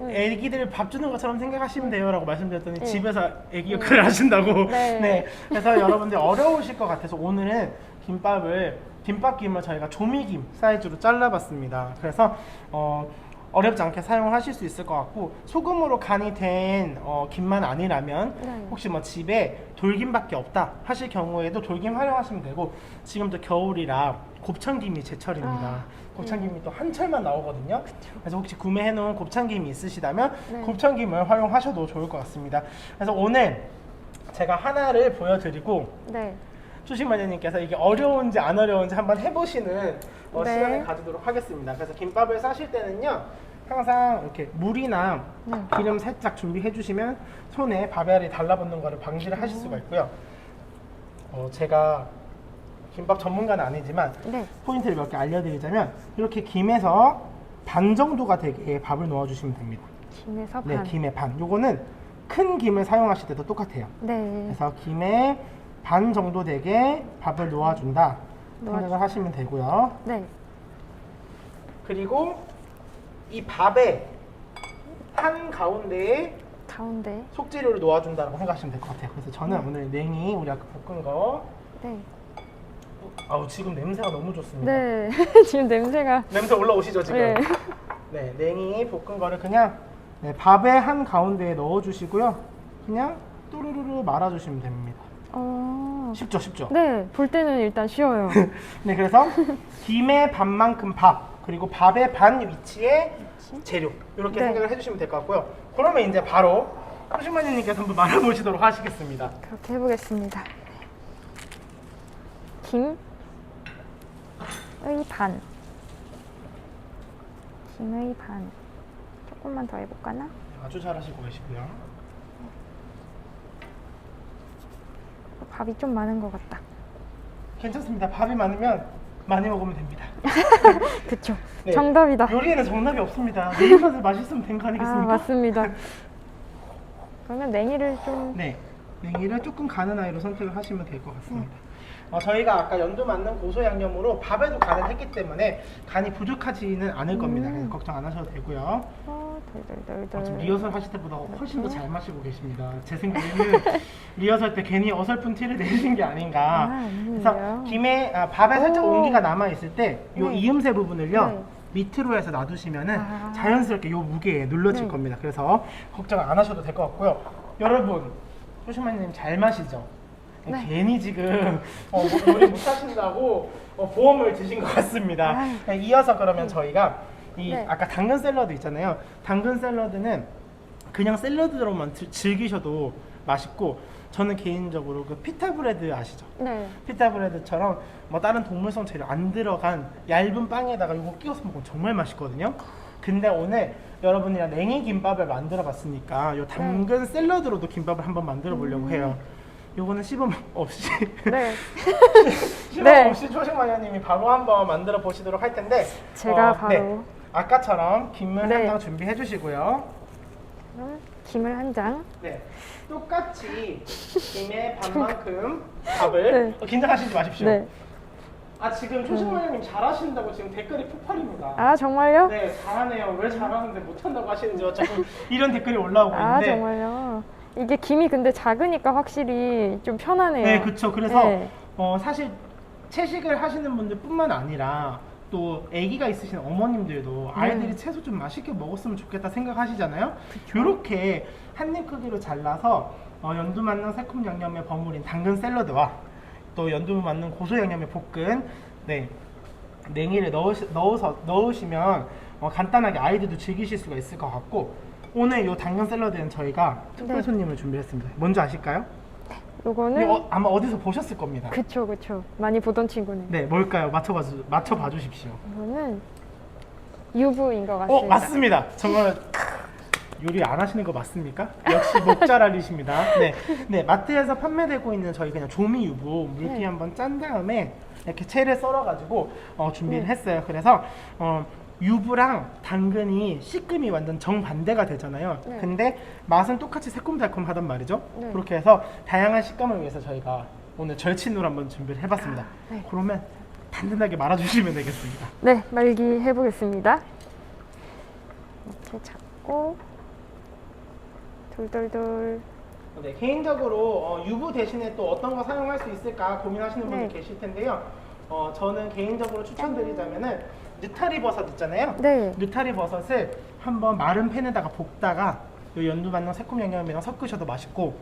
Speaker 1: 애기들 밥 주는 것처럼 생각하시면 돼요라고 말씀드렸더니
Speaker 2: 네.
Speaker 1: 집에서 애기 역할을 하신다고.
Speaker 2: 네.
Speaker 1: 네. 그래서 여러분들 어려우실 것 같아서 오늘은 김밥김을 저희가 조미김 사이즈로 잘라봤습니다. 그래서 어렵지 않게 사용하실 수 있을 것 같고, 소금으로 간이 된 김만 아니라면
Speaker 2: 네.
Speaker 1: 혹시 뭐 집에 돌김밖에 없다 하실 경우에도 돌김 활용하시면 되고, 지금도 겨울이라 곱창김이 제철입니다.
Speaker 2: 아,
Speaker 1: 곱창김이 또 한철만 나오거든요. 그래서 혹시 구매해놓은 곱창김이 있으시다면
Speaker 2: 네.
Speaker 1: 곱창김을 활용하셔도 좋을 것 같습니다. 그래서 오늘 제가 하나를 보여드리고
Speaker 2: 네.
Speaker 1: 초식 마녀님께서 이게 어려운지 안 어려운지 한번 해보시는
Speaker 2: 네.
Speaker 1: 시간을 가지도록 하겠습니다. 그래서 김밥을 싸실 때는요, 항상 이렇게 물이나
Speaker 2: 네.
Speaker 1: 기름 살짝 준비해 주시면 손에 밥알이 달라붙는 거를 방지를 하실 수가 있고요. 제가 김밥 전문가는 아니지만
Speaker 2: 네.
Speaker 1: 포인트를 몇 개 알려드리자면, 이렇게 김에서 반 정도가 되게 밥을 넣어주시면 됩니다.
Speaker 2: 김에서
Speaker 1: 네,
Speaker 2: 반.
Speaker 1: 김의 반. 요거는 큰 김을 사용하실 때도 똑같아요.
Speaker 2: 네.
Speaker 1: 그래서 김에 반 정도 되게 밥을 놓아준다 생각을
Speaker 2: 놓아준다.
Speaker 1: 하시면 되고요.
Speaker 2: 네.
Speaker 1: 그리고 이 밥에 한 가운데에
Speaker 2: 가운데.
Speaker 1: 속재료를 놓아준다고 생각하시면 될 것 같아요. 그래서 저는 오늘 냉이 우리 아까 볶은 거,
Speaker 2: 네.
Speaker 1: 아우 지금 냄새가 너무 좋습니다.
Speaker 2: 네. 지금 냄새가.
Speaker 1: 냄새 올라오시죠 지금?
Speaker 2: 네.
Speaker 1: 네, 냉이 볶은 거를 그냥 밥의 한 가운데에 넣어주시고요. 그냥 또르르르 말아주시면 됩니다. 쉽죠, 쉽죠?
Speaker 2: 네. 볼 때는 일단 쉬워요.
Speaker 1: 네, 그래서 김의 반만큼 밥, 그리고 밥의 반 위치에 재료, 이렇게
Speaker 2: 네.
Speaker 1: 생각을 해주시면 될 것 같고요. 그러면 이제 바로 초식마녀님께서 한번 말아보시도록 하시겠습니다.
Speaker 2: 그렇게 해보겠습니다. 김의 반. 김의 반. 조금만 더 해볼까나?
Speaker 1: 아주 잘하시고 계시고요.
Speaker 2: 밥이 좀 많은 것 같다.
Speaker 1: 괜찮습니다. 밥이 많으면 많이 먹으면 됩니다.
Speaker 2: 그쵸.
Speaker 1: 네,
Speaker 2: 정답이다.
Speaker 1: 요리에는 정답이 없습니다. 내 입맛에 맛있으면 된 거
Speaker 2: 아,
Speaker 1: 아니겠습니까?
Speaker 2: 맞습니다. 그러면 냉이를 좀.
Speaker 1: 네, 냉이를 조금 가는 아이로 선택을 하시면 될 것 같습니다. 저희가 아까 연두 맞는 고소 양념으로 밥에도 간을 했기 때문에 간이 부족하지는 않을 겁니다. 그래서 걱정 안 하셔도 되고요.
Speaker 2: 덜덜덜덜.
Speaker 1: 지금 리허설 하실 때보다 훨씬 더 잘 마시고 계십니다. 제 생각에는 리허설 때 괜히 어설픈 티를 내신 게 아닌가.
Speaker 2: 아니에요.
Speaker 1: 그래서 김에 밥에 살짝
Speaker 2: 오.
Speaker 1: 온기가 남아 있을 때 이
Speaker 2: 네.
Speaker 1: 이음새 부분을요.
Speaker 2: 네.
Speaker 1: 밑으로 해서 놔두시면은
Speaker 2: 아.
Speaker 1: 자연스럽게 이 무게에 눌러질
Speaker 2: 네.
Speaker 1: 겁니다. 그래서 걱정 안 하셔도 될 것 같고요. 여러분, 초심마님 잘 마시죠?
Speaker 2: 네.
Speaker 1: 괜히 지금 요리 못 하신다고 보험을 드신 것 같습니다.
Speaker 2: 아유.
Speaker 1: 네, 이어서 그러면 저희가 이
Speaker 2: 네.
Speaker 1: 아까 당근 샐러드 있잖아요. 당근 샐러드는 그냥 샐러드로만 즐기셔도 맛있고, 저는 개인적으로 그 피타 브레드 아시죠?
Speaker 2: 네.
Speaker 1: 피타 브레드처럼 뭐 다른 동물성 재료 안 들어간 얇은 빵에다가 이거 끼워서 먹으면 정말 맛있거든요. 근데 오늘 여러분이랑 냉이 김밥을 만들어 봤으니까 요 당근 샐러드로도 김밥을 한번 만들어 보려고 해요. 요거는 시범 없이
Speaker 2: 네.
Speaker 1: 시범
Speaker 2: 네.
Speaker 1: 없이 초식마녀님이 바로 한번 만들어 보시도록 할 텐데,
Speaker 2: 제가 바로.
Speaker 1: 아까처럼 김을
Speaker 2: 네.
Speaker 1: 한 장 준비해 주시고요.
Speaker 2: 그럼 김을 한 장.
Speaker 1: 네, 똑같이 김의 반만큼 밥을
Speaker 2: 네.
Speaker 1: 긴장하시지 마십시오.
Speaker 2: 네.
Speaker 1: 아 지금 초식마녀님 잘하신다고 지금 댓글이 폭발입니다.
Speaker 2: 아, 정말요?
Speaker 1: 네, 잘하네요. 왜 잘하는데 못한다고 하시는지 자꾸 이런 댓글이 올라오고
Speaker 2: 아,
Speaker 1: 있는데.
Speaker 2: 정말요? 이게 김이 근데 작으니까 확실히 좀 편하네요.
Speaker 1: 네, 그렇죠. 그래서
Speaker 2: 네.
Speaker 1: 사실 채식을 하시는 분들뿐만 아니라 또 아기가 있으신 어머님들도 아이들이 채소 좀 맛있게 먹었으면 좋겠다 생각하시잖아요. 이렇게 한 입 크기로 잘라서 연두 맞는 새콤 양념에 버무린 당근 샐러드와 또 연두 맞는 고소 양념에 볶은 냉이를 넣으시면 간단하게 아이들도 즐기실 수가 있을 것 같고, 오늘 이 당근 샐러드는 저희가 특별
Speaker 2: 네.
Speaker 1: 손님을 준비했습니다. 뭔지 아실까요?
Speaker 2: 요거는
Speaker 1: 아마 어디서 보셨을 겁니다.
Speaker 2: 그쵸. 많이 보던 친구네.
Speaker 1: 네, 뭘까요? 맞춰봐 주십시오.
Speaker 2: 이거는 유부인 것 같습니다.
Speaker 1: 맞습니다. 정말 요리 안 하시는 거 맞습니까? 역시 목잘알리십니다. 네, 마트에서 판매되고 있는 저희 그냥 조미 유부 물기
Speaker 2: 네.
Speaker 1: 한번 짠 다음에 이렇게 채를 썰어가지고 준비를
Speaker 2: 네.
Speaker 1: 했어요. 그래서 유부랑 당근이 식감이 완전 정반대가 되잖아요.
Speaker 2: 네.
Speaker 1: 근데 맛은 똑같이 새콤달콤하단 말이죠.
Speaker 2: 네.
Speaker 1: 그렇게 해서 다양한 식감을 위해서 저희가 오늘 절친으로 한번 준비를 해봤습니다.
Speaker 2: 네.
Speaker 1: 그러면 단단하게 말아주시면 되겠습니다.
Speaker 2: 네, 말기 해보겠습니다. 이렇게 잡고 돌돌돌.
Speaker 1: 네, 개인적으로 유부 대신에 또 어떤 거 사용할 수 있을까 고민하시는 분들
Speaker 2: 네.
Speaker 1: 계실 텐데요. 저는 개인적으로 추천드리자면은 느타리 버섯 있잖아요.
Speaker 2: 네.
Speaker 1: 느타리 버섯을 한번 마른 팬에다가 볶다가 요 연두 만능 새콤 양념이랑 섞으셔도 맛있고,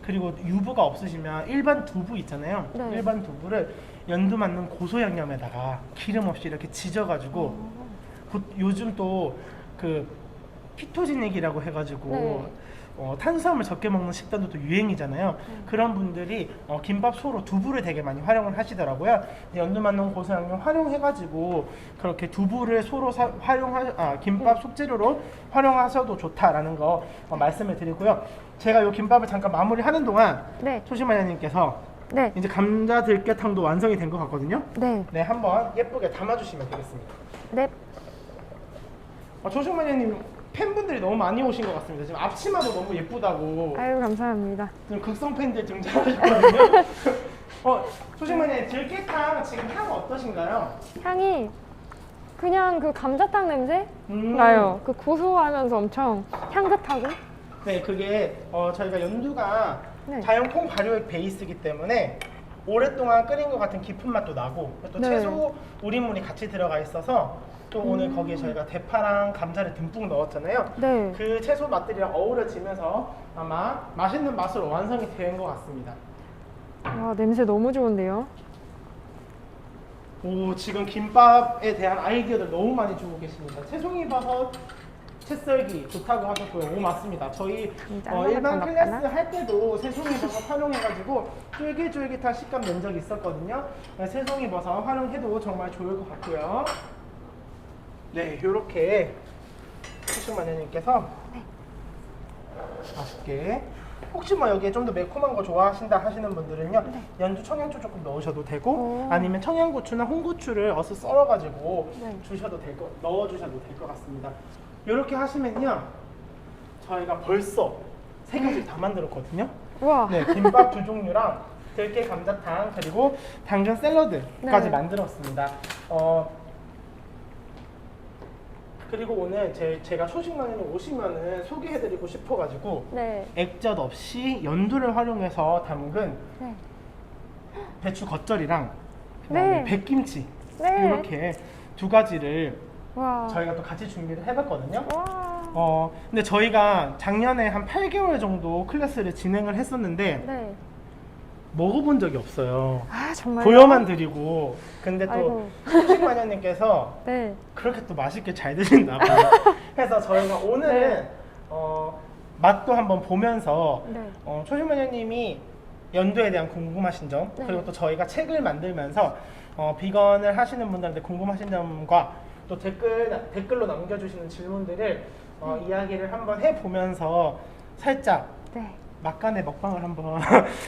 Speaker 1: 그리고 유부가 없으시면 일반 두부 있잖아요.
Speaker 2: 네.
Speaker 1: 일반 두부를 연두 만능 고소 양념에다가 기름 없이 이렇게 지져가지고 요즘 또 그 키토제닉이라고 해가지고
Speaker 2: 네.
Speaker 1: 탄수화물 적게 먹는 식단도 또 유행이잖아요. 그런 분들이 김밥 소로 두부를 되게 많이 활용을 하시더라고요. 연두 만능 고소 양념 활용해가지고 그렇게 두부를 소로 김밥 속재료로 활용하셔도 좋다라는 거 말씀을 드리고요. 제가 이 김밥을 잠깐 마무리하는 동안
Speaker 2: 네.
Speaker 1: 초심마녀님께서
Speaker 2: 네.
Speaker 1: 이제 감자 들깨탕도 완성이 된 것 같거든요.
Speaker 2: 네.
Speaker 1: 네, 한번 예쁘게 담아주시면 되겠습니다.
Speaker 2: 네.
Speaker 1: 초심마녀님 팬분들이 너무 많이 오신 것 같습니다. 지금 앞치마도 너무 예쁘다고
Speaker 2: 아유, 감사합니다.
Speaker 1: 지금 극성 팬들 등장하셨거든요. 초심마녀님 들깨탕 지금 향 어떠신가요?
Speaker 2: 향이 그냥 그 감자탕 냄새
Speaker 1: 음.
Speaker 2: 나요. 그 고소하면서 엄청 향긋하고.
Speaker 1: 네, 그게 저희가 연두가
Speaker 2: 네.
Speaker 1: 자연 콩 발효액 베이스이기 때문에 오랫동안 끓인 것 같은 깊은 맛도 나고, 또
Speaker 2: 네.
Speaker 1: 채소 우린물이 같이 들어가 있어서 또 오늘 거기에 저희가 대파랑 감자를 듬뿍 넣었잖아요.
Speaker 2: 네.
Speaker 1: 그 채소 맛들이랑 어우러지면서 아마 맛있는 맛으로 완성이 된 것 같습니다.
Speaker 2: 와, 냄새 너무 좋은데요?
Speaker 1: 오, 지금 김밥에 대한 아이디어들 너무 많이 주고 계십니다. 채송이버섯 채썰기 좋다고 하셨고요. 오, 맞습니다. 저희 일반 클래스 할 때도 새송이버섯 활용해가지고 쫄깃쫄깃한 식감 낸 적이 있었거든요. 새송이버섯 활용해도 정말 좋을 것 같고요. 네, 요렇게 초심마녀님께서 맛있게, 혹시 뭐 여기에 좀 더 매콤한 거 좋아하신다 하시는 분들은요, 연두 청양초 조금 넣으셔도 되고,
Speaker 2: 오.
Speaker 1: 아니면 청양고추나 홍고추를 어서 썰어가지고
Speaker 2: 네.
Speaker 1: 넣어주셔도 될 것 같습니다. 이렇게 하시면요, 저희가 벌써 세 가지 다 만들었거든요.
Speaker 2: 우와.
Speaker 1: 네, 김밥 2종류랑 들깨 감자탕 그리고 당근 샐러드까지
Speaker 2: 네.
Speaker 1: 만들었습니다. 그리고 오늘 제가 초식마녀님 오시면은 소개해드리고 싶어가지고
Speaker 2: 네.
Speaker 1: 액젓 없이 연두를 활용해서 담근
Speaker 2: 네.
Speaker 1: 배추 겉절이랑 그다음에
Speaker 2: 네.
Speaker 1: 백김치
Speaker 2: 네.
Speaker 1: 이렇게 두 가지를
Speaker 2: 와.
Speaker 1: 저희가 또 같이 준비를 해봤거든요.
Speaker 2: 와.
Speaker 1: 근데 저희가 작년에 한 8개월 정도 클래스를 진행을 했었는데
Speaker 2: 네.
Speaker 1: 먹어본 적이 없어요.
Speaker 2: 아, 정말요?
Speaker 1: 보여만 드리고. 근데 또
Speaker 2: 아이고.
Speaker 1: 초식마녀님께서
Speaker 2: 네.
Speaker 1: 그렇게 또 맛있게 잘 드신다고 해서 저희가 오늘은
Speaker 2: 네.
Speaker 1: 맛도 한번 보면서
Speaker 2: 네.
Speaker 1: 초심마녀님이 연두에 대한 궁금하신 점,
Speaker 2: 네.
Speaker 1: 그리고 또 저희가 책을 만들면서 비건을 하시는 분들한테 궁금하신 점과 또 댓글로 남겨주시는 질문들을 이야기를 한번 해보면서 살짝
Speaker 2: 네.
Speaker 1: 막간의 먹방을 한번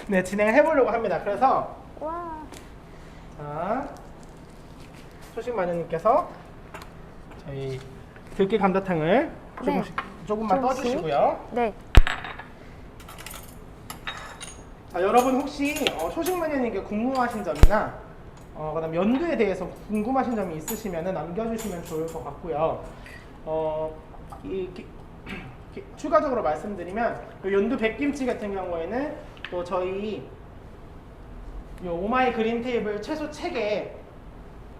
Speaker 1: 네, 진행을 해보려고 합니다. 그래서
Speaker 2: 와.
Speaker 1: 자, 초식마녀님께서 저희 들깨 감자탕을 조금만
Speaker 2: 조금씩?
Speaker 1: 떠주시고요.
Speaker 2: 네.
Speaker 1: 자, 여러분 혹시 초식마녀님께 궁금하신 점이나 그다음 연두에 대해서 궁금하신 점이 있으시면 남겨주시면 좋을 것 같고요. 추가적으로 말씀드리면 요 연두 백김치 같은 경우에는 또 저희 요 오마이 그린 테이블 채소 책에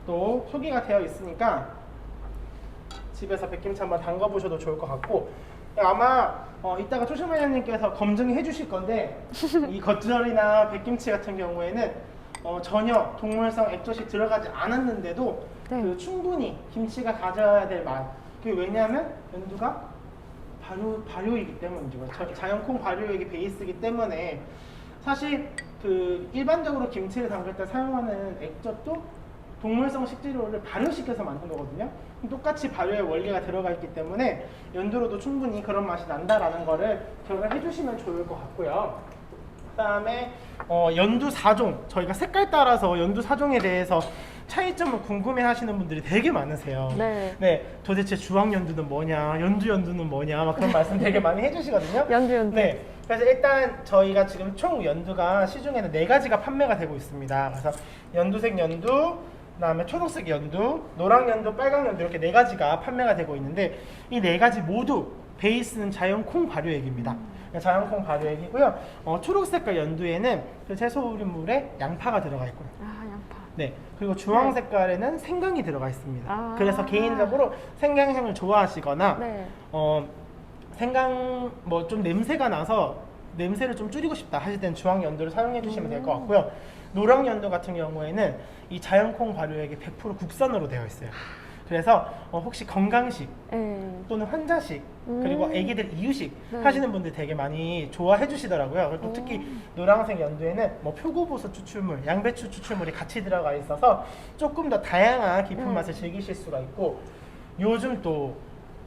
Speaker 1: 또 소개가 되어 있으니까 집에서 백김치 한번 담가 보셔도 좋을 것 같고, 아마 이따가 초심마녀님께서 검증해 주실 건데 이 겉절이나 백김치 같은 경우에는 전혀 동물성 액젓이 들어가지 않았는데도
Speaker 2: 네.
Speaker 1: 그 충분히 김치가 가져야 될 맛. 그게 왜냐하면 연두가 발효이기 때문이죠. 자연콩 발효액이 베이스이기 때문에 사실 그 일반적으로 김치를 담글 때 사용하는 액젓도 동물성 식재료를 발효시켜서 만든 거거든요. 똑같이 발효의 원리가 들어가 있기 때문에 연두로도 충분히 그런 맛이 난다라는 거를 기억을 해주시면 좋을 것 같고요. 그다음에 연두 4종, 저희가 색깔 따라서 연두 4종에 대해서 차이점을 궁금해하시는 분들이 되게 많으세요.
Speaker 2: 네.
Speaker 1: 도대체 주황 연두는 뭐냐, 연두는 뭐냐, 막 그런 말씀 되게 많이 해주시거든요.
Speaker 2: 연두.
Speaker 1: 네. 그래서 일단 저희가 지금 총 연두가 시중에는 4가지가 판매가 되고 있습니다. 그래서 연두색 연두, 그다음에 초록색 연두, 노랑 연두, 빨강 연두 이렇게 4가지가 판매가 되고 있는데 이 4가지 모두 베이스는 자연콩 발효액입니다. 자연콩 발효액이고요. 초록색깔 연두에는 그 채소 우린물에 양파가 들어가 있고요.
Speaker 2: 아, 양파.
Speaker 1: 네. 그리고 주황 색깔에는 생강이 들어가 있습니다.
Speaker 2: 아.
Speaker 1: 그래서 개인적으로 생강향을 좋아하시거나
Speaker 2: 네.
Speaker 1: 생강 뭐 좀 냄새가 나서 냄새를 좀 줄이고 싶다 하실 때는 주황 연두를 사용해 주시면 될 것 같고요. 노랑 연두 같은 경우에는 이 자연콩 발효액이 100% 국산으로 되어 있어요. 그래서 혹시 건강식
Speaker 2: 네.
Speaker 1: 또는 환자식 그리고 애기들 이유식
Speaker 2: 네.
Speaker 1: 하시는 분들 되게 많이 좋아해 주시더라고요. 그리고 특히 노란색 연두에는 뭐 표고버섯 추출물, 양배추 추출물이 같이 들어가 있어서 조금 더 다양한 깊은 맛을 즐기실 수가 있고, 요즘 또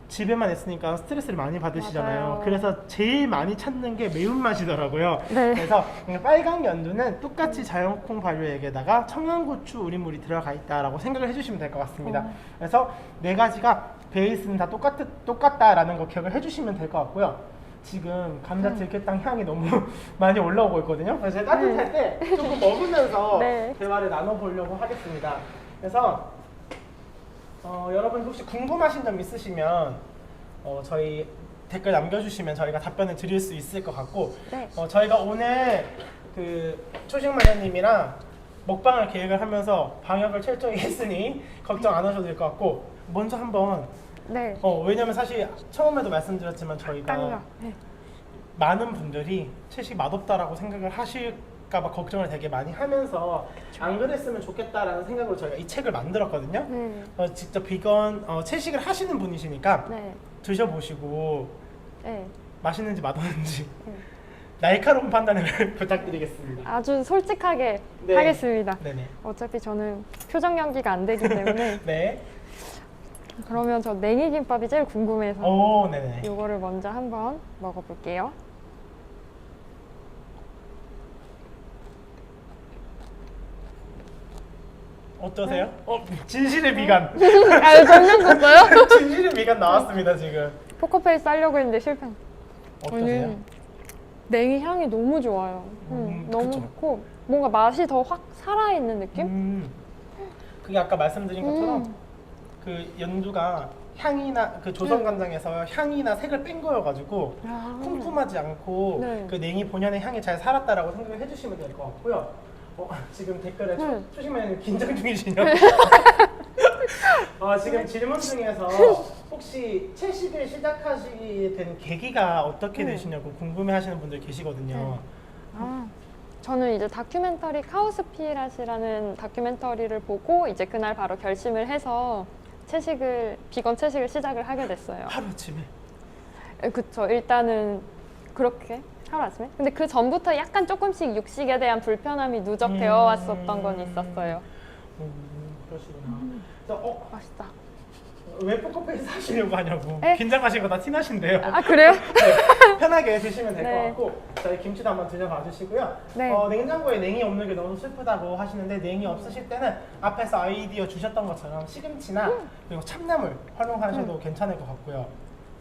Speaker 1: 집에만 있으니까 스트레스를 많이 받으시잖아요.
Speaker 2: 맞아요.
Speaker 1: 그래서 제일 많이 찾는 게 매운맛이더라고요.
Speaker 2: 네.
Speaker 1: 그래서 빨강 연두는 똑같이 자연콩 발효액에다가 청양고추 우린물이 들어가 있다라고 생각을 해주시면 될 것 같습니다. 그래서 네 가지가 베이스는 다 똑같다라는 거 기억을 해주시면 될 것 같고요. 지금 감자 들깨탕 향이 너무 많이 올라오고 있거든요. 그래서 제가 따뜻할 때 조금 먹으면서
Speaker 2: 네.
Speaker 1: 대화를 나눠보려고 하겠습니다. 그래서 여러분 혹시 궁금하신 점 있으시면 저희 댓글 남겨주시면 저희가 답변을 드릴 수 있을 것 같고,
Speaker 2: 네.
Speaker 1: 저희가 오늘 그 초식 마녀님이랑 먹방을 계획을 하면서 방역을 철저히 했으니 걱정 안 하셔도 될 것 같고, 먼저 한번
Speaker 2: 네.
Speaker 1: 왜냐면 사실 처음에도 말씀드렸지만 저희가
Speaker 2: 떨려. 네.
Speaker 1: 많은 분들이 채식 맛없다라고 생각을 하실까봐 걱정을 되게 많이 하면서 안 그랬으면 좋겠다라는 생각으로 저희가 이 책을 만들었거든요.
Speaker 2: 네.
Speaker 1: 직접 비건 채식을 하시는 분이시니까
Speaker 2: 네.
Speaker 1: 드셔보시고
Speaker 2: 네.
Speaker 1: 맛있는지 맛없는지
Speaker 2: 네.
Speaker 1: 날카로운 판단을 부탁드리겠습니다.
Speaker 2: 아주 솔직하게
Speaker 1: 네.
Speaker 2: 하겠습니다.
Speaker 1: 네네.
Speaker 2: 어차피 저는 표정 연기가 안 되기 때문에.
Speaker 1: 네.
Speaker 2: 그러면 저 냉이김밥이 제일 궁금해서
Speaker 1: 오, 네네.
Speaker 2: 이거를 먼저 한번 먹어볼게요.
Speaker 1: 어떠세요? 진실의 미간.
Speaker 2: 아, 정면 썼어요?
Speaker 1: 진실의 미간 나왔습니다 지금.
Speaker 2: 포커페이스 하려고 했는데 실패.
Speaker 1: 어떠세요?
Speaker 2: 냉이 향이 너무 좋아요. 너무
Speaker 1: 그쵸.
Speaker 2: 좋고 뭔가 맛이 더 확 살아있는 느낌?
Speaker 1: 그게 아까 말씀드린 것처럼 그 연두가 향이나 그 조선 간장에서 향이나 색을 뺀 거여가지고
Speaker 2: 아.
Speaker 1: 쿰쿰하지 않고
Speaker 2: 네.
Speaker 1: 그 냉이 본연의 향이 잘 살았다라고 생각을 해주시면 될 것 같고요. 지금 댓글에 초식마님 긴장 중이시냐고. 지금 질문 중에서 혹시 채식을 시작하시게 된 계기가 어떻게 되시냐고 궁금해하시는 분들 계시거든요.
Speaker 2: 저는 이제 다큐멘터리 카우스피라시라는 다큐멘터리를 보고 이제 그날 바로 결심을 해서 비건 채식을 시작을 하게 됐어요.
Speaker 1: 하루아침에?
Speaker 2: 그쵸. 일단은 그렇게 하루아침에? 근데 그 전부터 약간 조금씩 육식에 대한 불편함이 누적되어 왔었던 건 있었어요.
Speaker 1: 그러시구나. 그래서
Speaker 2: 맛있다.
Speaker 1: 왜 포커페이스 하시려고 하냐고.
Speaker 2: 에?
Speaker 1: 긴장하신 거 다 티나신데요.
Speaker 2: 아, 그래요?
Speaker 1: 네, 편하게 드시면 될 것
Speaker 2: 네.
Speaker 1: 같고, 저희 김치도 한번 드셔봐 주시고요.
Speaker 2: 네.
Speaker 1: 냉장고에 냉이 없는 게 너무 슬프다고 하시는데, 냉이 없으실 때는 앞에서 아이디어 주셨던 것처럼 시금치나 그리고 참나물 활용하셔도 괜찮을 것 같고요.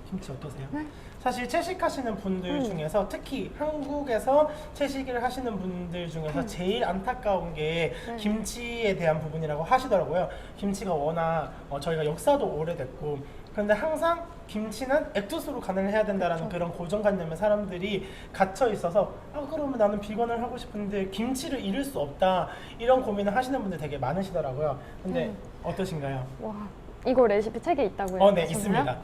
Speaker 1: 김치 어떠세요?
Speaker 2: 네.
Speaker 1: 사실 채식하시는 분들 중에서 특히 한국에서 채식을 하시는 분들 중에서 제일 안타까운 게 김치에 대한 부분이라고 하시더라고요. 김치가 워낙 저희가 역사도 오래됐고, 그런데 항상 김치는 액젓으로 간을 해야 된다라는 그런 고정관념에 사람들이 갇혀 있어서 그러면 나는 비건을 하고 싶은데 김치를 잃을 수 없다, 이런 고민을 하시는 분들 되게 많으시더라고요. 근데 어떠신가요?
Speaker 2: 와, 이거 레시피 책에 있다고요?
Speaker 1: 네, 있습니다.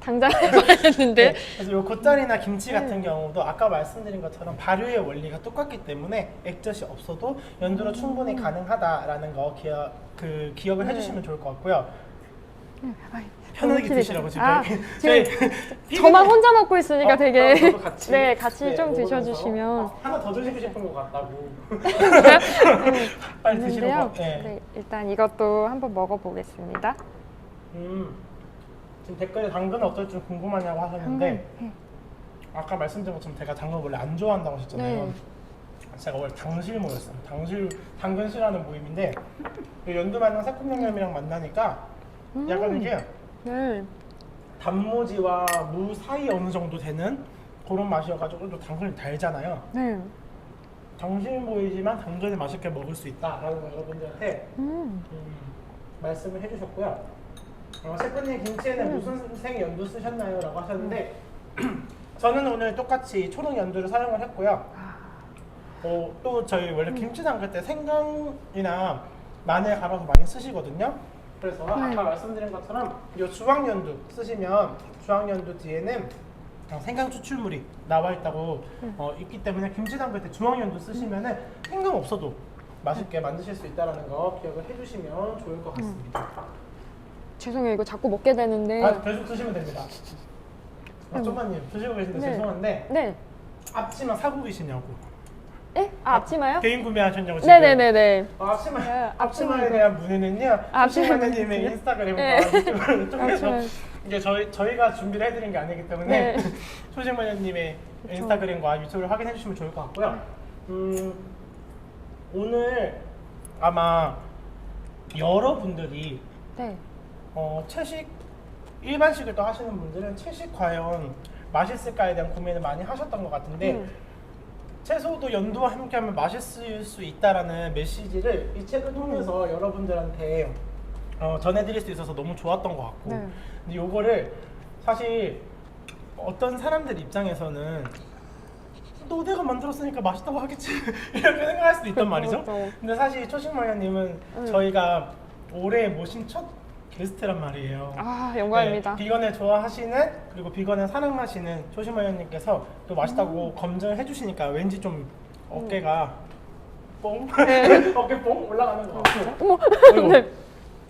Speaker 2: 당장 해봐야겠는데.
Speaker 1: 네, 그래서 요 겉절이나 김치 같은 경우도 아까 말씀드린 것처럼 발효의 원리가 똑같기 때문에 액젓이 없어도 연두로 충분히 가능하다라는 거 기억을 해주시면 좋을 것 같고요. 편하게 드시라고 지금.
Speaker 2: 지금 저만 혼자 먹고 있으니까 되게
Speaker 1: 저도 같이,
Speaker 2: 네, 같이 좀
Speaker 1: 먹으면서.
Speaker 2: 드셔주시면.
Speaker 1: 하나 더 드시고 싶은 것 같다고. 빨리 드시는
Speaker 2: 있는데요.
Speaker 1: 거. 네.
Speaker 2: 네, 일단 이것도 한번 먹어보겠습니다.
Speaker 1: 지금 댓글에 당근은 어떨지 좀 궁금하냐고 하셨는데, 아까 말씀드린 것처럼 제가 당근 원래 안 좋아한다고 하셨잖아요.
Speaker 2: 네.
Speaker 1: 제가 원래 당실모였어요. 당근 싫어하는 모임인데 연두마냥 새콤양념이랑 만나니까 약간 이게
Speaker 2: 네.
Speaker 1: 단무지와 무 사이 어느 정도 되는 그런 맛이어가지고 또 당근이 달잖아요.
Speaker 2: 네.
Speaker 1: 당실모이지만 당근을 맛있게 먹을 수 있다라는 걸 여러분들한테 말씀을 해주셨고요. 셰프님 김치에는 무슨 생연두 쓰셨나요? 라고 하셨는데 저는 오늘 똑같이 초록 연두를 사용을 했고요. 또 저희 원래 김치 담글 때 생강이나 마늘 갈아서 많이 쓰시거든요. 그래서
Speaker 2: 네.
Speaker 1: 아까 말씀드린 것처럼 이 주황연두 쓰시면 주황연두 뒤에는 생강 추출물이 나와 있다고 있기 때문에 김치 담글 때 주황연두 쓰시면은 생강 없어도 맛있게 만드실 수 있다는 거 기억을 해주시면 좋을 것 같습니다.
Speaker 2: 죄송해요. 이거 자꾸 먹게 되는데.
Speaker 1: 계속 드시면 됩니다. 쪼마님 드시고 계신데
Speaker 2: 네.
Speaker 1: 죄송한데
Speaker 2: 네.
Speaker 1: 앞치마 사고 계시냐고.
Speaker 2: 에? 앞치마요?
Speaker 1: 개인 구매하셨냐고 지금.
Speaker 2: 네네네네.
Speaker 1: 앞치마,
Speaker 2: 네,
Speaker 1: 앞치마에 대한 문의는요.
Speaker 2: 앞치마
Speaker 1: 소심마녀님의
Speaker 2: 문의는요?
Speaker 1: 인스타그램과
Speaker 2: 네.
Speaker 1: 유튜브를 통해서
Speaker 2: 앞치마.
Speaker 1: 이게 저희가 준비를 해드린 게 아니기 때문에
Speaker 2: 네.
Speaker 1: 소심마녀님의
Speaker 2: 그쵸.
Speaker 1: 인스타그램과 유튜브를 확인해 주시면 좋을 것 같고요. 오늘 아마 여러분들이
Speaker 2: 네.
Speaker 1: 채식 일반식을 또 하시는 분들은 채식 과연 맛있을까에 대한 고민을 많이 하셨던 것 같은데 채소도 연두와 함께하면 맛있을 수 있다라는 메시지를 이 책을 통해서 여러분들한테 전해드릴 수 있어서 너무 좋았던 것 같고
Speaker 2: 네.
Speaker 1: 근데 요거를 사실 어떤 사람들 입장에서는 너 내가 만들었으니까 맛있다고 하겠지 이렇게 생각할 수도 있단 말이죠.
Speaker 2: 그렇죠.
Speaker 1: 근데 사실 초식마녀님은 저희가 올해 모신 첫 게스트란 말이에요.
Speaker 2: 아, 영광입니다.
Speaker 1: 네, 비건을 좋아하시는 그리고 비건을 사랑하시는 초심마녀님께서 또 맛있다고 검증을 해주시니까 왠지 좀 어깨가 뽕?
Speaker 2: 네.
Speaker 1: 어깨 뽕 올라가는 것 같고.
Speaker 2: 어머.
Speaker 1: 그리고
Speaker 2: 네.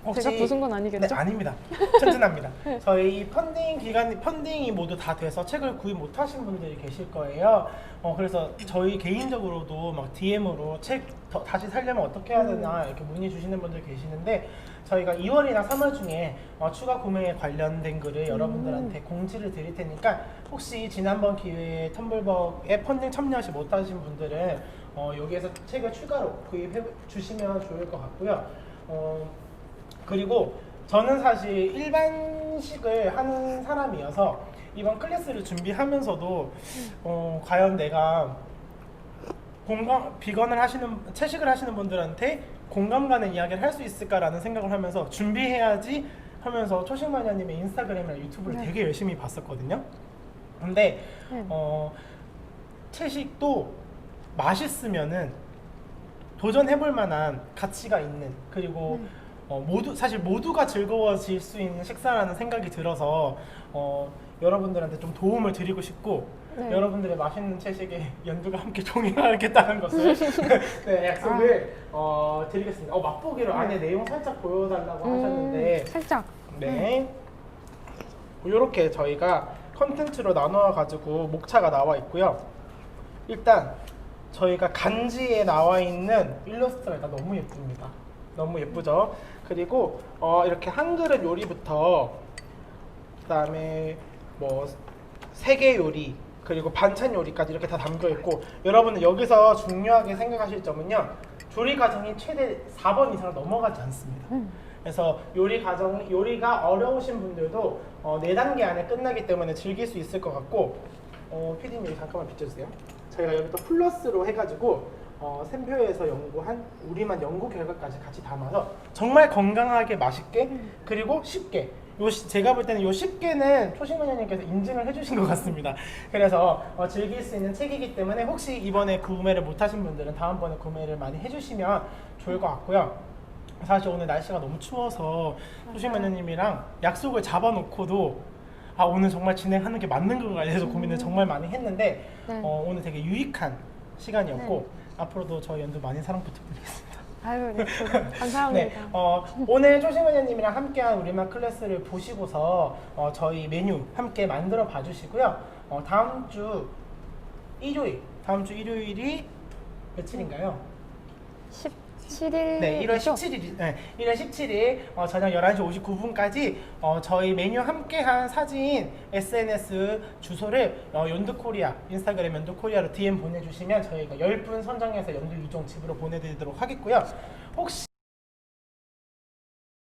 Speaker 1: 혹시-
Speaker 2: 제가 부순 건 아니겠죠?
Speaker 1: 네, 아닙니다. 튼튼합니다. 저희 이 펀딩이 모두 다 돼서 책을 구입 못하신 분들이 계실 거예요. 그래서 저희 개인적으로도 막 DM으로 책 다시 살려면 어떻게 해야 되나 이렇게 문의 주시는 분들 계시는데 저희가 2월이나 3월 중에 추가 구매에 관련된 글을 여러분들한테 공지를 드릴 테니까 혹시 지난번 기회에 텀블벅에 펀딩 참여하지 못하신 분들은 여기에서 책을 추가로 구입해 주시면 좋을 것 같고요. 그리고 저는 사실 일반식을 하는 사람이어서 이번 클래스를 준비하면서도 과연 내가 비건을 하시는 채식을 하시는 분들한테 공감 가는 이야기를 할 수 있을까라는 생각을 하면서 준비해야지 하면서 초식마녀님의 인스타그램이나 유튜브를
Speaker 2: 네.
Speaker 1: 되게 열심히 봤었거든요. 근데
Speaker 2: 네.
Speaker 1: 채식도 맛있으면은 도전해볼 만한 가치가 있는 그리고 사실 모두가 즐거워질 수 있는 식사라는 생각이 들어서 여러분들한테 좀 도움을 드리고 싶고
Speaker 2: 네.
Speaker 1: 여러분들의 맛있는 채식에 연두가 함께 동행하겠다는 것을 네, 약속을 드리겠습니다. 맛보기로 안에 내용 살짝 보여달라고 하셨는데
Speaker 2: 살짝.
Speaker 1: 네. 이렇게 저희가 컨텐츠로 나눠 가지고 목차가 나와 있고요. 일단 저희가 간지에 나와 있는 일러스트가 일단 너무 예쁩니다. 너무 예쁘죠? 그리고 이렇게 한 그릇 요리부터 그다음에 뭐 세계 요리 그리고 반찬 요리까지 이렇게 다 담겨 있고 여러분들 여기서 중요하게 생각하실 점은요. 조리 과정이 최대 4번 이상 넘어가지 않습니다. 그래서 요리가 어려우신 분들도 4단계 안에 끝나기 때문에 즐길 수 있을 것 같고 PD님 여기 잠깐만 비춰주세요. 저희가 여기 또 플러스로 해가지고 샘표에서 연구한 우리만 연구 결과까지 같이 담아서 정말 건강하게 맛있게 그리고 쉽게 제가 볼 때는 요 쉽게는 초심마녀님께서 인증을 해주신 것 같습니다. 그래서 즐길 수 있는 책이기 때문에 혹시 이번에 구매를 못하신 분들은 다음번에 구매를 많이 해주시면 좋을 것 같고요. 사실 오늘 날씨가 너무 추워서 초심마녀님이랑 약속을 잡아놓고도 오늘 정말 진행하는 게 맞는 건가에 대해서 고민을 정말 많이 했는데
Speaker 2: 네.
Speaker 1: 오늘 되게 유익한 시간이었고 앞으로도 저희 연두 많이 사랑 부탁드리겠습니다.
Speaker 2: 아유, 네. 감사합니다.
Speaker 1: 네, 오늘 초심마녀님이랑 함께한 우리만 클래스를 보시고서 저희 메뉴 함께 만들어 봐주시고요. 다음 주 일요일이 며칠인가요?
Speaker 2: 17일.
Speaker 1: 네, 1월 17일, 1월 17일 저녁 11시 59분까지 저희 메뉴 함께한 사진, SNS 주소를 연두코리아, 인스타그램 연두코리아로 DM 보내주시면 저희가 10분 선정해서 연두 2종 집으로 보내드리도록 하겠고요. 혹시